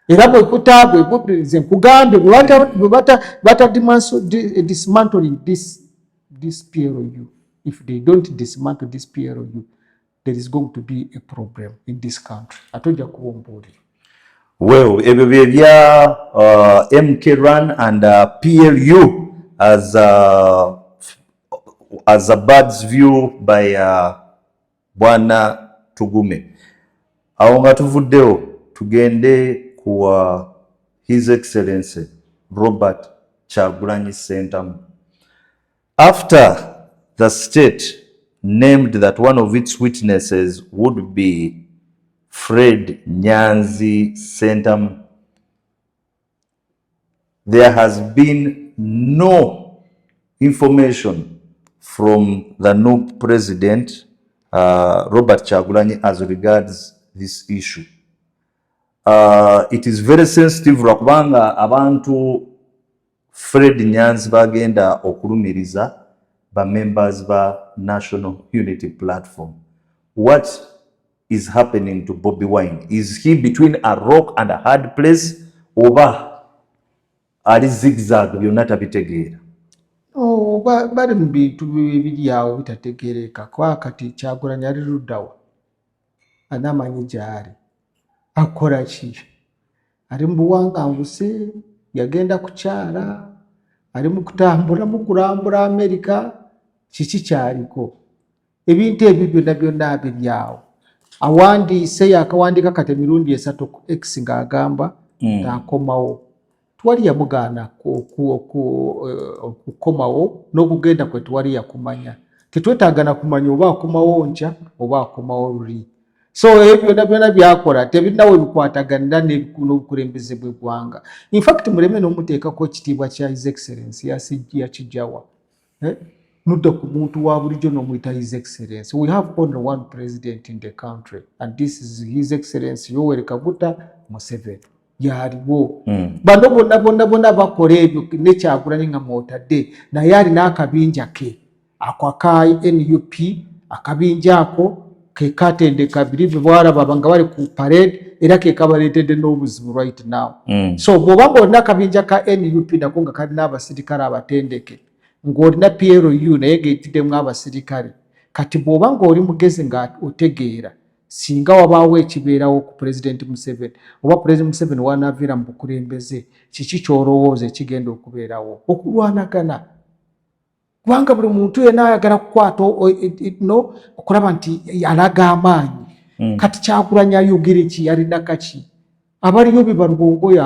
Era bwe kutaabwe ze nkugambye bata dismantling this PLU. If they don't dismantle this PLU, there is going to be a problem in this country. Atojja kuwomboolera. Well, ebyo bye bya MK Run and PLU as a bird's view by Bwana Tugume. Awo nga tuvuddewo tugende kuwa His Excellency Robert Kyagulanyi Ssentamu. After the state named that one of its witnesses would be Fred Nyanzi Ssentamu, there has been no information from the new president, Robert Kyagulanyi, as regards this issue. It is very sensitive lwakubanga abantu Fred Nyanzi bagenda okulumiriza ba members ba National Unity Platform. What is happening to Bobi Wine? Is he between a rock and a hard place oba ali zigzag byonna tabitegeera? Bali mu bintu biri awo bitategeereka kwa kati Kyagulanyi ali luddawa anamanyi gyali akola ki? Ali mu buwanganguse, yagenda kukyala, ali mu kutambula mu kulambula Amerika, kiki kyaliko? Ebintu ebyo byonna biri awo. Awandiise yakawandika kati emirundi 3 ku X ng'agamba akomawo. Twali yamugaana okukomawo n'okugenda kwe twali yakumanya. Tetwetaagana kumanya oba akomawo nkya oba akomawo luli. So ebyo byonna byakola tebinawe bikwataganira n'obukulembeze bw'eggwanga. In fact muleme n'omuteekako ekitiibwa kya His Excellency yakijjawa. Nudda ku muntu wa bulijjo n'omuyita His Excellency. We have only one president in the country and this is His Excellency Yoweri Kaguta Museveni. Yaliwo. Bano bonna bakola ebyo ne Kyagulanyi nga mwotadde naye alina akabinja ke. Ako aka NUP akabinja ako ke katendeka birive bwalaba nga bali ku parade era ke kabaleetedde n'obuzibu right now. So bw'oba ng'olina akabinja ka NUP nako nga kalina abasirikale abatendeke ng'olina PLU naye ng'eyitiddemu abasirikale kati bw'oba ng'oli mugezi nga otegeera singa wabaawo ekibeerawo ku President Museveni oba President Museveni wanaviira mu bukulembeze kiki kyolowooza ekigenda okubeerawo okulwanagana kubanga buli muntu yenna ayagala kukwata no okulaba nti alaga amaanyi kati Kyagulanyi ayogera ki yalina kaki abaliyo bibalubongoyo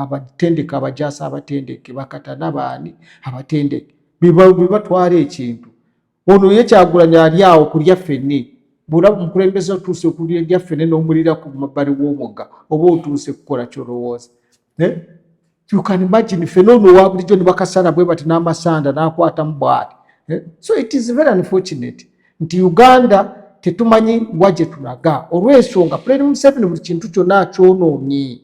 abatendeke abajaasa abatendeke bakatana baani abatendeke bibatwala ekintu ono ye Kyagulanyi ali awo kulya ffenni bw'olaba omukulembeze otuuse okulya ffenni n'omulira ku mabbali w'omugga oba otuuse kukola kyolowooza you can imagine ffenni ono wa bulijjo ne bakasala bwe bati n'amasanda n'akwatamu bw'ati so it is very unfortunate nti Uganda tetumanyi wa gye tulaga olw'ensonga President Museveni buli kintu kyonna akyonoonye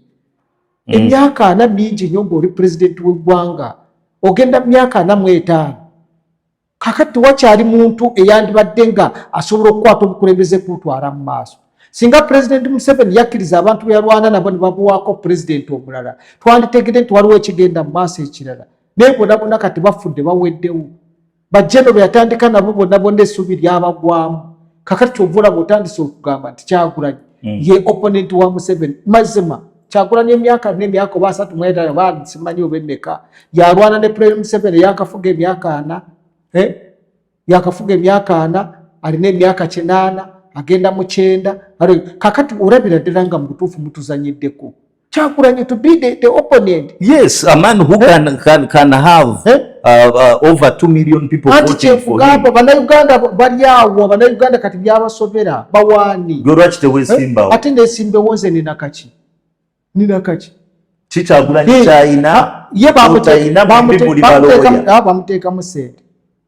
emyaka 4 mingi nnyo ng'oli pulezidenti w'eggwanga ogenda mu myaka 45 kakati wakyali muntu eyandibadde nga asobola okukwata obukulembeze kutwala mu maaso singa President Museveni yakkiriza abantu be yalwana nabo ne babuwaako pulezidenti omulala twanditegedde nti waliwo ekigenda mu maaso ekirala naye bonna bonna kati bafudde baweddewo bajjeno be yatandika nabo bonna bonna essuubi lyabagwamu kakati kyova olaba otandise okugamba nti Kyagulanyi ye opponent wa Museveni mazima Kyagulanyi emyaka n'emyaka oba 3 baali simanyi oba emmeka yalwana ne President Museveni yakafuga emyaka 4 yakafuga emyaka 4 alina emyaka 8 agenda mu 9 kakati olabira ddala nga mu butuufu mutuzanyiddeko Kyagulanyi to be the opponent. Yes, a man who can have over 2 million people voting for him. Bannayuganda bali awo bannayuganda kati byabasobera bawaani lwaki teweesimbawo ate neesimbewo nze nina kaki Kyagulanyi kyayina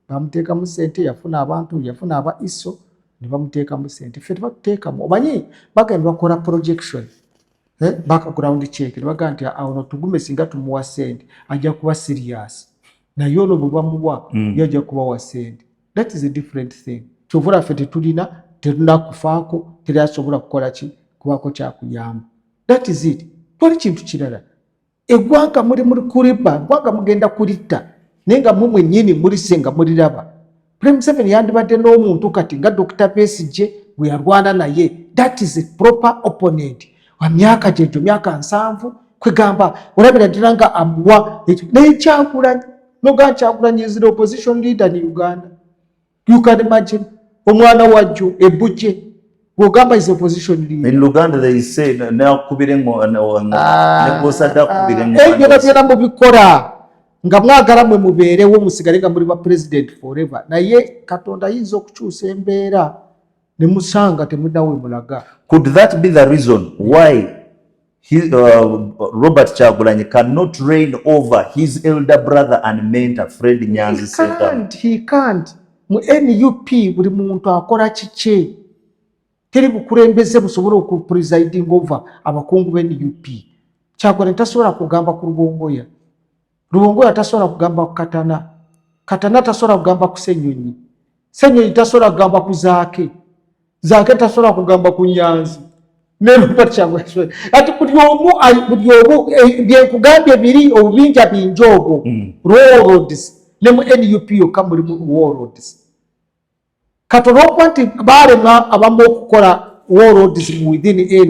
bamuteekamu ssente yafuna abantu yafuna aba iso ne bamuteekamu ssente ffe tebatuteekamu omanyi bagenda bakola projection background check ne bagamba nti awo tugume singa tumuwa ssente ajja kuba serious naye olwo bwe bamuwa yajja kuba wa ssente that is a different thing kyovula ffe tetunakufaako teryasobola kukola ki kubaako kyakuyamba that is it twali kintu kirala eggwanga muli kuliba eggwanga mugenda kulitta naye nga mumwe nnyini mulise nga muliraba President Museveni yandibadde n'omuntu kati nga Dr. Besigye bwe yalwana naye that is a proper opponent wa myaka gyegyo myaka 7 kwegamba olabira ddala nga amuwa ekyo naye Kyagulanyi noga Kyagulanyi is the opposition leader in Uganda you can imagine omwana wajjo ebbujje bw'ogamba is opposition leader in Uganda they say nakubirengo nekosadda kubirengo ebyo byonna mubikola nga mwagala mwe mubeerewo musigale nga muli ba president forever naye Katonda ayinza okukyusa embeera ne musanga temunawe mulaga. Could that be the reason why Robert Kyagulanyi cannot reign over his elder brother and mentor Fred Nyanzi? He can't. Mu NUP buli muntu akola kiki teri bukulembeze busobola okupresiding over abakungu be NUP. Kyagulanyi tasobola kugamba ku Rubongoya tasobola kugamba ku Katana tasobola kugamba ku Ssenyonyi tasobola kugamba ku Zaake tasobola kugamba ku Nyanzi Robert Kyagulanyi ati buli omu byekugambye biri obubinja binjogo roads ne mu NUP yokka mulimu warlords katono okuba nti baalema abamu okukola warlords within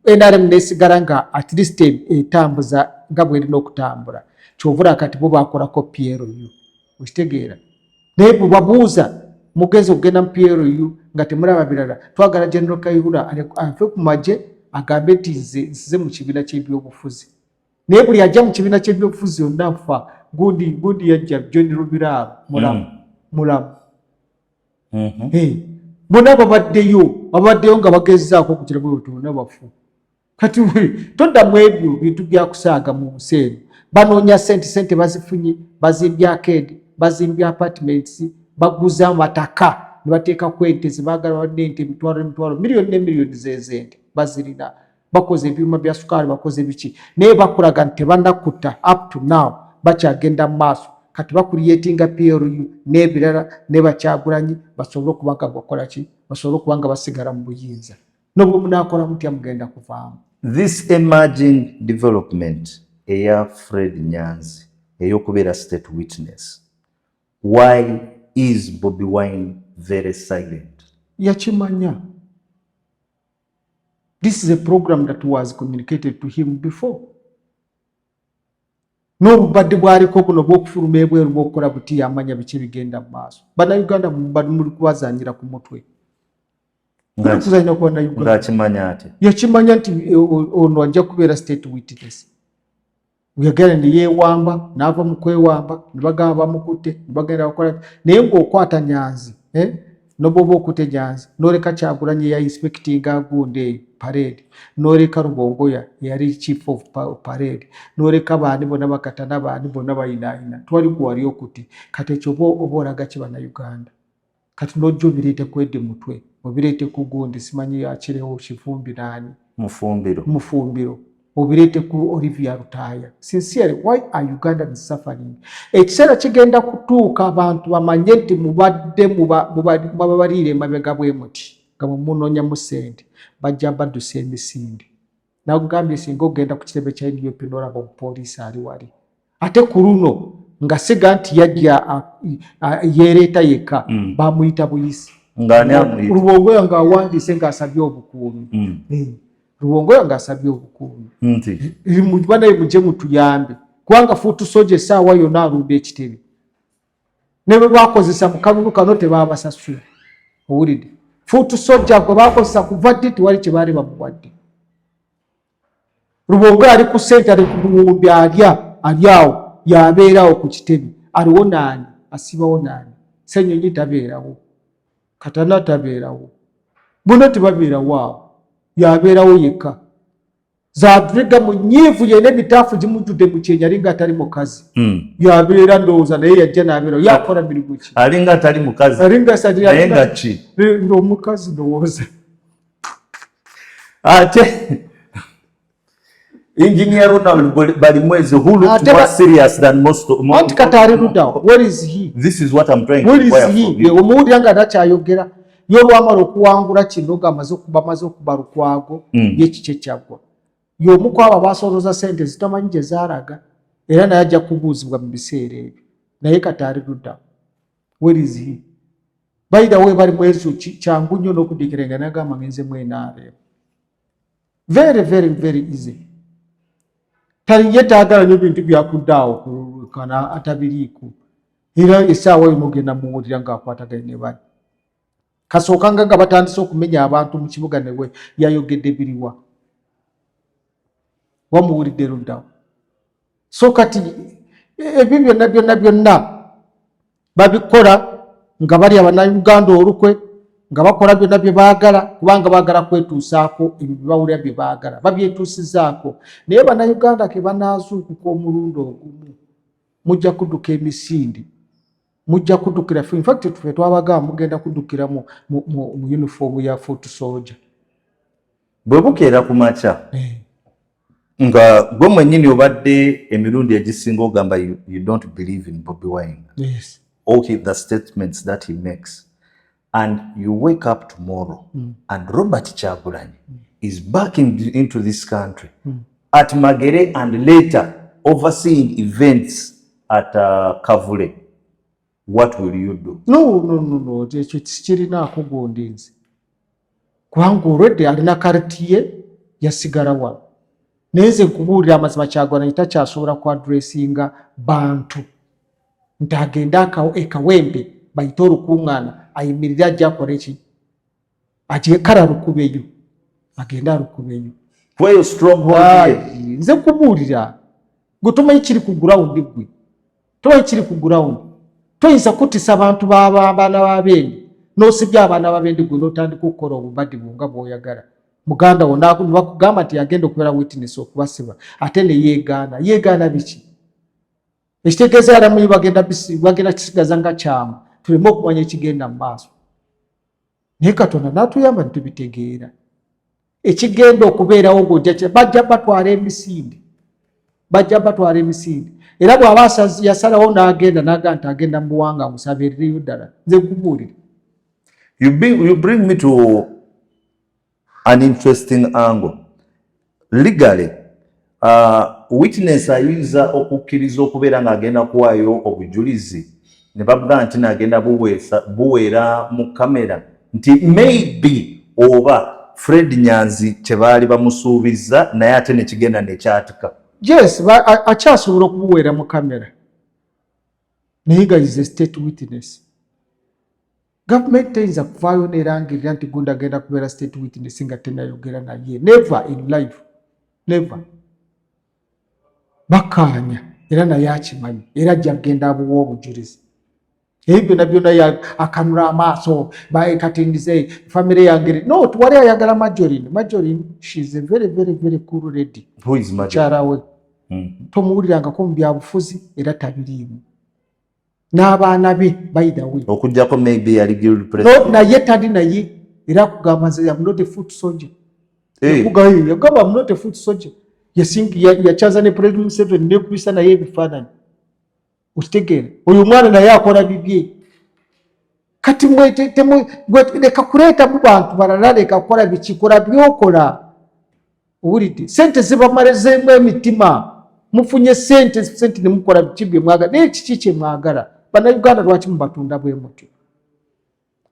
NRM nesigala nga at least etambuza nga bwerina okutambula kyovula kati bo bakolako PLU okitegeera naye bwe babuuza mugenzi okugenda mu PLU nga temulaba birala twagala General Kayihura ave ku magye agambe nti nze mu kibiina ky'ebyobufuzi naye buli ajja mu kibiina ky'ebyobufuzi yonna afa gundi yajja John Rubiraabo mulamu bonna babaddeyo nga bagezzaako okugira bwe tonna bafu kati toddamu ebyo bintu byakusaaga mu nsi eno banoonya sente bazifunye bazimbye arcade bazimbye apartments baguza amataka ne bateekako ente zebaagala badde ente emitwalo miliyoni ne miliyoni z'ente bazirina bakoze ebyuma bya sukaali bakoze biki naye bakulaga nti tebannakutta up to now bakyagenda mu maaso kati bakuliyetinga PLU n'ebirala ne Bakyagulanyi basobole okubanga bakola ki basobole okubanga basigala mu buyinza nobwe munaakola mutya mugenda kuvaamu. This emerging development eya Fred Nyanzi ey'okubeera state witness, why is Bobi Wine very silent? yakimanya. This is a program that was communicated to him before. N'obubadde bwaliko kuno bw'okufuluma ebweru bw'okukola buti yamanya biki bigenda mu maaso. Bannayuganda muli kubazanyira ku mutwe. Kuzanya ku bannayuganda. Ng'akimanya ate. Yakimanya nti ono ajja kubeera state witness. Uyagala ne yeewamba n'ava mu kwewamba ne bagamba bamukutte ne bagenda bakola naye ng'okwata Nyanzi n'oboba okutte Nyanzi n'oleka Kyagulanyi ya inspecting agunde parade n'oleka Rubongoya yali chief of parade n'oleka baani bonna bakatana baani bonna bayinaayina twali gwali okutte kati ekyo oba olaga ki bannayuganda kati n'ojja obireete kwedde mutwe obireete ku gundi simanyi yakirewo Kivumbi naani mufumbiro obirete ku Olivia Rutaya. Sincerely, why are Ugandans suffering? Ekiseera kigenda kutuuka abantu bamanye nti mubadde mubabalire mabega bwemuti nga mumunoonya mu ssente bajja baddusa emisinde. Nakugambye singa ogenda ku kitebe kya NUP n'olaba omupoliisi ali wali. Ate ku luno nga siga nti yajja yeereeta yekka bamuyita buyisi. Rubongoya ng'awandiise ng'asabye obukuumi. Rubongoya ng'asabye obukuumi. Mujja naye mujje mutuyambe. Kubanga Fuutu Soja essaawa yonna alunda ekitebe. Ne bwe baakozesa mu kalulu kano tebaabasasula. Owulidde? Fuutu Soja gwe baakozesa kuva ddi tewali kye baali bamuwadde. Rubongoya ali ku ssente ali ku buwumbi ali awo yabeerawo ku kitebe. Aliwo naani? Asibawo naani? Ssenyonyi tabeerawo. Katana tabeerawo. Bonna tebabeerawo awo. Yabeerawo yekka. Zaadriga munyiivu yene ebitaafu gimujjudde mu kyenyi alinga atali mukazi. Yabeera ndowooza naye yajja n'abeerawo yakola mirimu ki? Alinga atali mukazi. Naye nga ki? Omukazi ndowooza. Ate Engineer Ronald Balimwezi who looked more serious than most. What Katari Ruda? Where is he? This is what I'm trying to inquire from you. Omuwulira nga takyayogera. Y'olwamala okuwangula kino ng'amaze okuba lukwago y'ekikye kyaggwa. Y'omu ku abo abasolooza ssente zitamanyi gye zaalaga era naye ajja kubuuzibwa mu biseera ebyo. Naye Katari Ruda. Where is he? By the way, Balimwezi kyangu nnyo n'okuddikirenga n'agamba ngenze mu NRM. Very, very, very easy. Talinye taagala nnyo bintu byakuddaawo kana atabiriiko. Era essaawa eno ogenda muwulira ng'akwataganye ne bali. Kasooka nga batandise okumenya abantu mu kibuga newe yayogedde biriwa. Wamuwulidde Ruda. So kati ebyo byonna babikola nga bali Abannayuganda olukwe nga bakola byonna bye baagala kubanga baagala kwetuusaako ebyo bye bawulira bye baagala babyetuusizaako naye Bannayuganda ke banaazuukuka omulundi ogumu mujja kudduka emisinde mujja kuddukira in fact tufe twabagamba mugenda kuddukira mu uniform ya Fuutu Soja. Bwe bukeera ku makya nga gwe mwennyini obadde emirundi egisinga ogamba you don't believe in Bobi Wine. Yes. Okay, the statements that he makes. And you wake up tomorrow and Robert Kyagulanyi is back into this country at Magere and later overseeing events at Kavule. What will you do? No. Ekyo tikirinaako gundi nze. Kubanga olwedde alina karitiye yasigala wano. Naye nze nkubuulira amazima Kyagulanyi takyasobola ku addressinga bantu. Nti agenda ekawempe bayite olukuŋŋaana ayimirire ajja akole ki? Agyekala lukubeyo. Agenda alukubeyo. Where stronghold? Nze nkubuulira. Gwe tomanyi kiri ku ground gwe. Tomanyi kiri ku ground. Toyinza kutisa abantu b'abaana b'abendi. N'osibya abaana b'abendi gwe n'otandika okukola obubadde bwonga bw'oyagala. Muganda wo bakugamba nti yagenda okubeera witness okubasiba. Ate ne yeegaana. Yeegaana biki? Ekitegeeza yalamuyi bagenda kisigaza nga kyama. Tuleme okumanya ekigenda mu maaso. Naye Katonda n'atuyamba ntitubitegeera. Ekigenda okubeerawo ng'ojja bajja batwala emisinde. Era bw'aba yasalawo n'agenda n'agamba nti agenda mu buwanga amusabirirreyo ddala. Nze nkubuulire. You bring me to an interesting angle. Legally, witness ayinza okukkiriza okubeera ng'agenda kuwaayo obujulizi ne bavuga nti n'agenda buweera mu kamera nti maybe oba Fred Nyanzi kyebaali bamusuubiza naye ate ne kigenda ne kyatika. Yes, akyasobola okubuweera mu kamera. Naye nga is a state witness. Government teyinza kuvaayo n'erangirira nti gundi agenda kubeera state witness nga tennayogera naye. Never in life. Never. Bakaanya era naye akimanyi era ajja kugenda abuwa obujulizi. Ebyo byonna byonna akanula amaaso kati ndize family yange. No, tuwali ayagala Majorin. She is a very, very, very cool lady. Who is Majorin? Kyarawe. Tomuwulirangako mu byabufuzi era tabiriimu. N'abaana be by the way. Okujjako maybe yali guild president. No, naye tali naye era kugamba nze I'm not a foot soldier. Yagamba I'm not a foot soldier. Yachaza ne President Museveni nekubisa naye ebifaananyi. Usitegere oyo mwana naye akola bibye. Kati leka kuleeta mu bantu balala, leka kukola bikikola byokola. Owulidde sente zibamalezeemu emitima. Mufunye sente ne mukola biki bye mwagala. Naye kiki kye mwagala? Bannayuganda lwaki mubatunda bwe mutyo?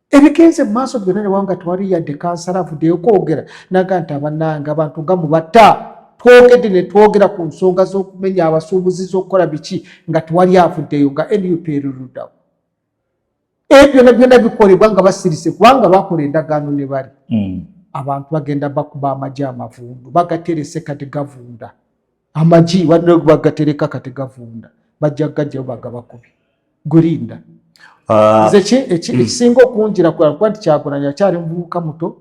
Ebigenze mu maaso byonna ne wanga tewali yadde kansala avuddeyo kwogera naga nti abannange abantu nga mubatta. Twogedde ne twogera ku nsonga z'okumenya abasuubuzi z'okukola biki nga tewali avuddeyo nga NUP eruddawo. Ebyo byonna bikolebwa nga basirise kubanga bakola endagaano ne bali. Abantu bagenda bakuba amagi amavundu bagaterese kati gavunda. Amagi wadde bagatereka kati gavunda. Bajja gajjayo bagabakubi. Gulinda. Ekisinga okunjira kuba nti Kyagulanyi akyali mubuuka muto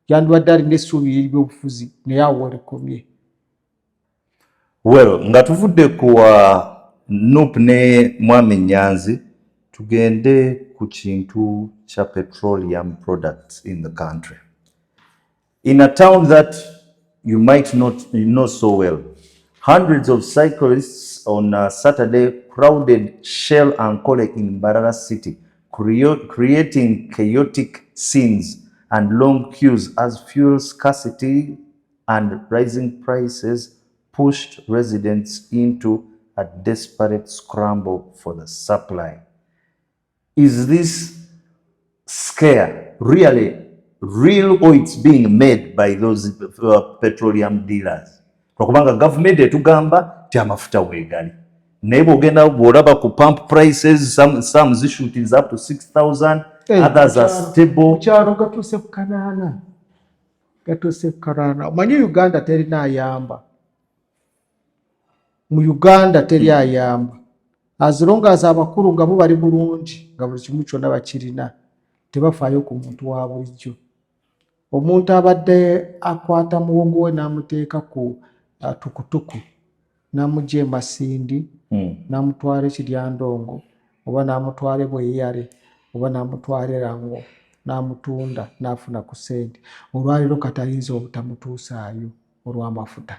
yandibadde alina essuubi ery'obufuzi naye awo walikomye. Well, nga tuvudde ku NUP ne Mwami Nyanzi tugende ku kintu kya petroleum products in the country. In a town that you might not know so well, hundreds of cyclists on Saturday crowded Shell and Kole in Mbarara City, creating chaotic scenes and long queues as fuel scarcity and rising prices pushed residents into a desperate scramble for the supply. Is this scare really real, or it's being made by those petroleum dealers? Kubanga government etugamba ti amafuta weegali. Naye bw'ogenda bw'olaba ku pump prices, some zishooting is up to 6,000, others are stable. Mukyalo gatuuse ku kanaana. Gatuuse ku kanaana. Omanyi Uganda terina ayamba. Mu Uganda teri ayamba. As long as abakulu nga bo bali bulungi nga buli kimu kyonna bakirina tebafaayo ku muntu wa bulijjo. Omuntu abadde akwata muwongo we n'amuteeka ku tukutuku n'amugya e Masindi n'amutwala Ekiryandongo oba n'amutwala Bweyale oba n'amutwala Erango n'amutunda n'afuna ku ssente. Olwaliro kati ayinza obutamutuusaayo olw'amafuta.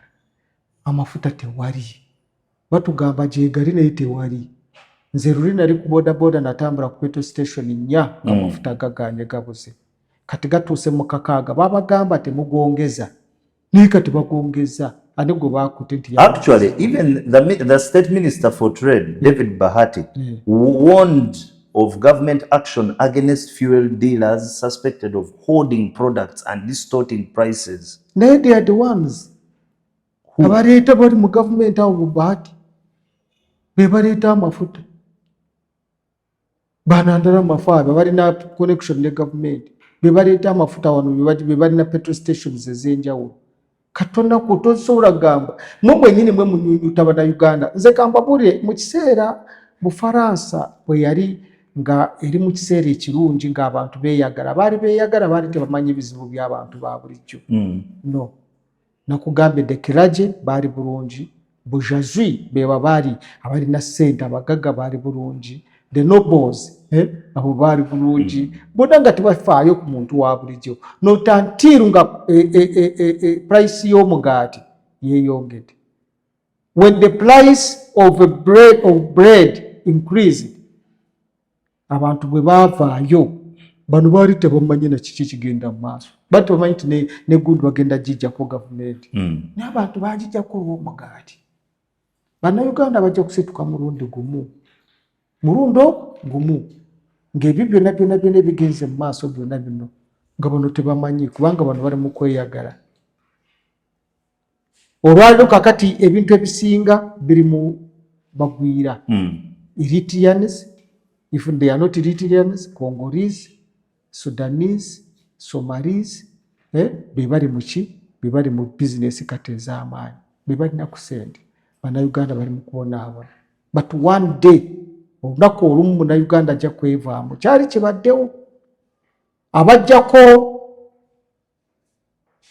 Amafuta tewali. Batugamba gyegali naye tewali. Nze luli nali ku bodaboda natambula ku petrol station nnya amafuta gaganye gabuze. Kati gatuuse mu kakaaga babagamba temugongeza. Naye kati bagongeza. Ate gwe baakute nti actually even the state minister for trade David Bahati warned of government action against fuel dealers suspected of hoarding products and distorting prices. Naye they are the ones abaleeta bali mu government awo mu Bahati be baleeta amafuta. Banandala mafaabe balina connection ne government be baleeta amafuta wano be balina petrol stations ez'enjawulo. Katona kutosobola gamba mwe mwenyini mwe munyunyuta Bannayuganda. Nze kambabule mu kiseera Bufaransa bwe yali nga eri mu kiseera ekirungi ng'abantu beeyagala baali tebamanyi bizibu by'abantu ba bulijjo. No, nakugambye Dekeraje baali bulungi, Bujazwi beba baali abalina ssente abagagga baali bulungi, the nobles abo baali bulungi, bonna nga tebafaayo ku muntu wa bulijjo. Notantiru nga price y'omugaati yeeyongedde. When the price of bread increased, abantu bwe baavaayo bano baali tebamanyi na kiki kigenda mu maaso. Bali tebamanyi nti ne gundi bagenda gijjako gavumenti. N'abantu baagijjako olw'omugaati. Bannayuganda bajja kusituka mulundi gumu. ng'ebyo byonna ebigenze mu maaso byonna bino nga bano tebamanyi kubanga bano bali mu kweyagala. Olwaliro kakati ebintu ebisinga biri mu bagwira. Eritreans, if they are not Eritreans, Congolese, Sudanese, Somalis, bebali muki, bebali mu business kati ez'amaanyi, bebalina ku sente. Bannayuganda bali mu kubonaabona. But one day, olunaku olumu Munnayuganda ajja kwevaamu. Kyali kibaddewo. Abajjako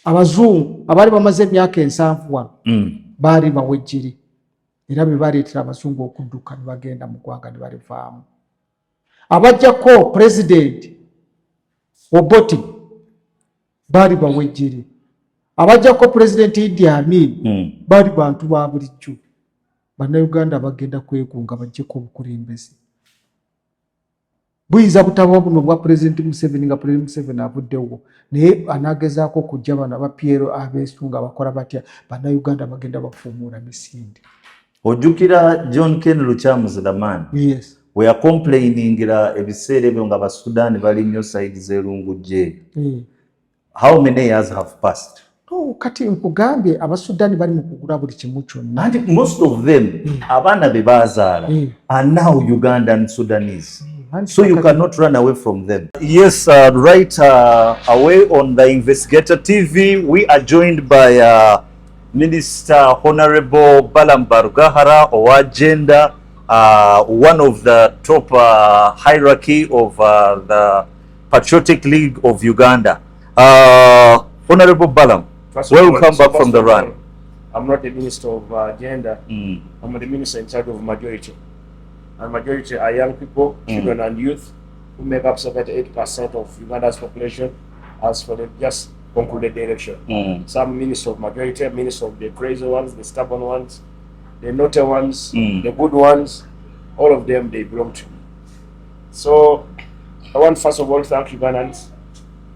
abazungu abaali bamaze emyaka 7 wano baali bawejjiri. Era be baleetera abazungu okudduka ne bagenda mu ggwanga ne balivaamu. Abajjako president Obote baali bawejjiri. Abajjako president Idi Amin baali bantu ba bulijjo. Bannayuganda bagenda kwegunga bajjeko obukulembeze. Buyinza butaba buno bwa President Museveni nga President Museveni avuddewo naye anaagezaako okujja bano aba Piero abeesunga bakola batya, Bannayuganda bagenda bafuumuula misinde. Ojjukira John Ken Luchamuzi Lamani. Yes. We are complaining ebiseera ebyo nga Basudaani bali nnyo side z'erungujje. How many years have passed? Kati nkugambye Abasudaani bali mu kugula buli kimu kyonna. And most of them, abaana be baazaala are now Ugandan Sudanese. So you cannot run away from them. Yes, right away on the Investigator TV, we are joined by Minister Honorable Balam Barugahara, or gender, one of the top hierarchy of the Patriotic League of Uganda. Honorable Balam, welcome back from the run. I'm not the Minister of Gender. I'm the Minister in charge of majority. And majority are young people, children and youth, who make up 78% of Uganda's population as for the just concluded the election. Some Minister of majority, Minister of the crazy ones, the stubborn ones, the naughty ones, the good ones, all of them, they belong to me. So I want first of all to thank Ugandans.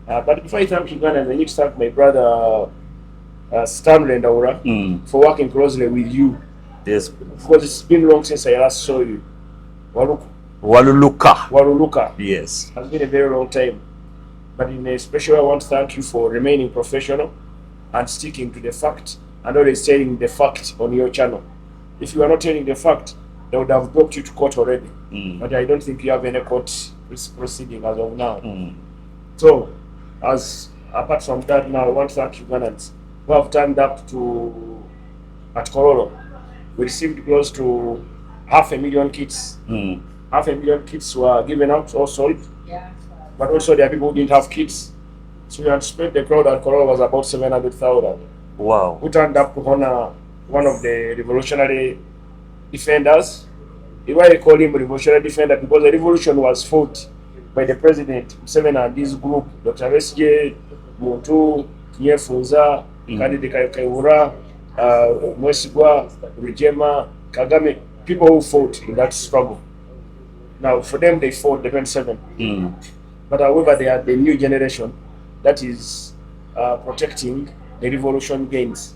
But before I thank Ugandans, I need to thank my brother Stanley and Aura for working closely with you. Yes. Because it's been long since I last saw you. Waluluka. Yes. It's been a very long time. But in a special way, I want to thank you for remaining professional and sticking to the fact and always telling the fact on your channel. If you are not telling the fact, they would have brought you to court already. But I don't think you have any court proceeding as of now. So, apart from that, now I want to thank Ugandans who have turned up at Kororo. We received close to 500,000 kits. 500,000 kits were given out or sold. But also there are people who didn't have kits. So we anticipate the crowd at Kororo was about 700,000. Wow. Who turned up to honor one of the revolutionary defenders. Why they call him revolutionary defender? Because the revolution was fought by the president Museveni and this group, Dr. SJ, Muntu, Nyefunza, Kandide Kayihura, Mwesigwa, Rujema, Kagame, people who fought in that struggle. Now, for them, they fought the 27. But however, they are the new generation that is protecting the revolution gains,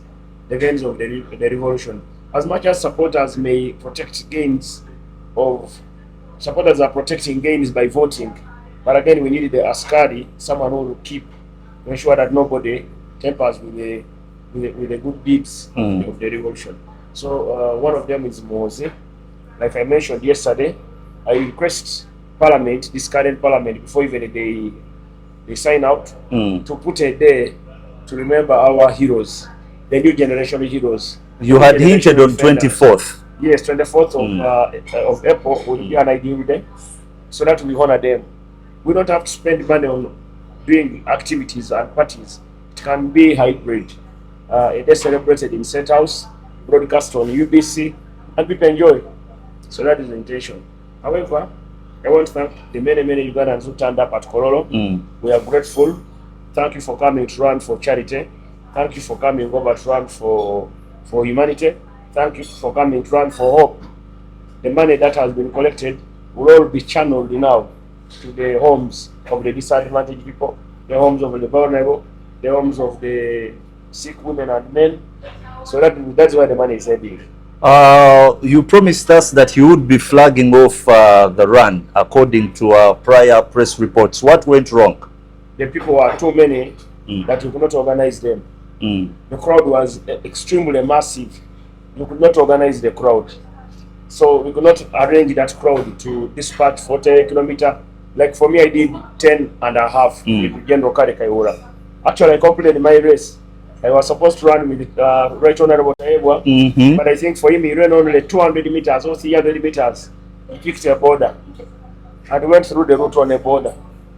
the gains of the revolution. As much as supporters may protect gains supporters are protecting gains by voting. But again, we needed the askari, someone who will keep, ensure that nobody tampers with the good deeds of the revolution. So one of them is Mose. Like I mentioned yesterday, I request Parliament, this current Parliament, before even they sign out, to put a day to remember our heroes, the new generation heroes. You had hinted on 24th. Yes, 24th of April will be an ideal day, so that we honor them. We don't have to spend money on doing activities and parties. It can be hybrid. A day celebrated in State House, broadcast on UBC, and people enjoy. So that is the intention. However, I want to thank the many Ugandans who turned up at Kororo. We are grateful. Thank you for coming to run for charity. Thank you for coming over to run for humanity. Thank you for coming to run for hope. The money that has been collected will all be channeled now to the homes of the disadvantaged people, the homes of the vulnerable, the homes of the sick women and men. So that's why the money is heading. You promised us that you would be flagging off the run according to prior press reports. What went wrong? The people were too many that you could not organize them. The crowd was extremely massive. You could not organize the crowd. So we could not arrange that crowd to dispatch 40 kilometers. Like for me, I did 10 and a half with General Kare Kaiura. Actually, I completed my race. I was supposed to run with Right Honorable Taebwa, but I think for him, he ran only 200 meters or 300 meters. He picked a border and went through the route on a border.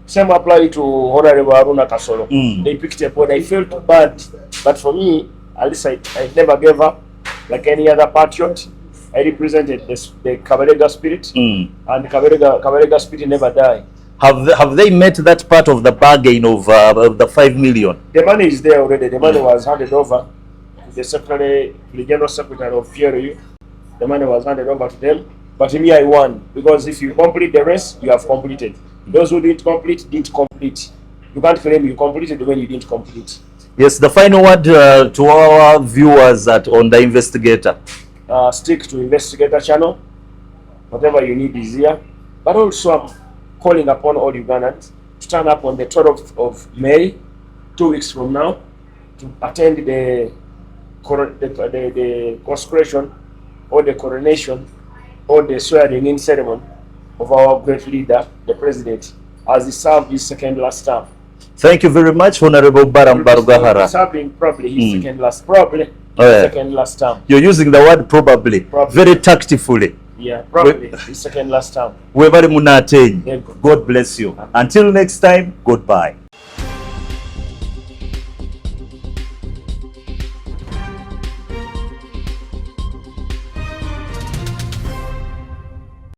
Same applied to Honorable Aruna Kasolo. They picked a border. I felt bad, but for me, at least I never gave up. Like any other patriot, I represented the Kabarega spirit, and Kabarega spirit never die. Have they met that part of the bargain of the 5 million? The money is there already. The money was handed over to the General Secretary of PRU. The money was handed over to them. But me, I won, because if you complete the race, you have completed. Those who didn't complete, didn't complete. You can't claim you completed when you didn't complete. Yes, the final word to our viewers on the Investigator. Stick to Investigator channel. Whatever you need is here. But also, I'm calling upon all Ugandans to turn up on the 12th of May, 2 weeks from now, to attend the consecration or the coronation or the swearing-in ceremony of our great leader, the president, as he served his second last term. Thank you very much, Honorable Balam Barugahara. Serving probably his second last term. You're using the word probably. Very tactfully. Yeah, probably his second last term. God bless you. Until next time, goodbye.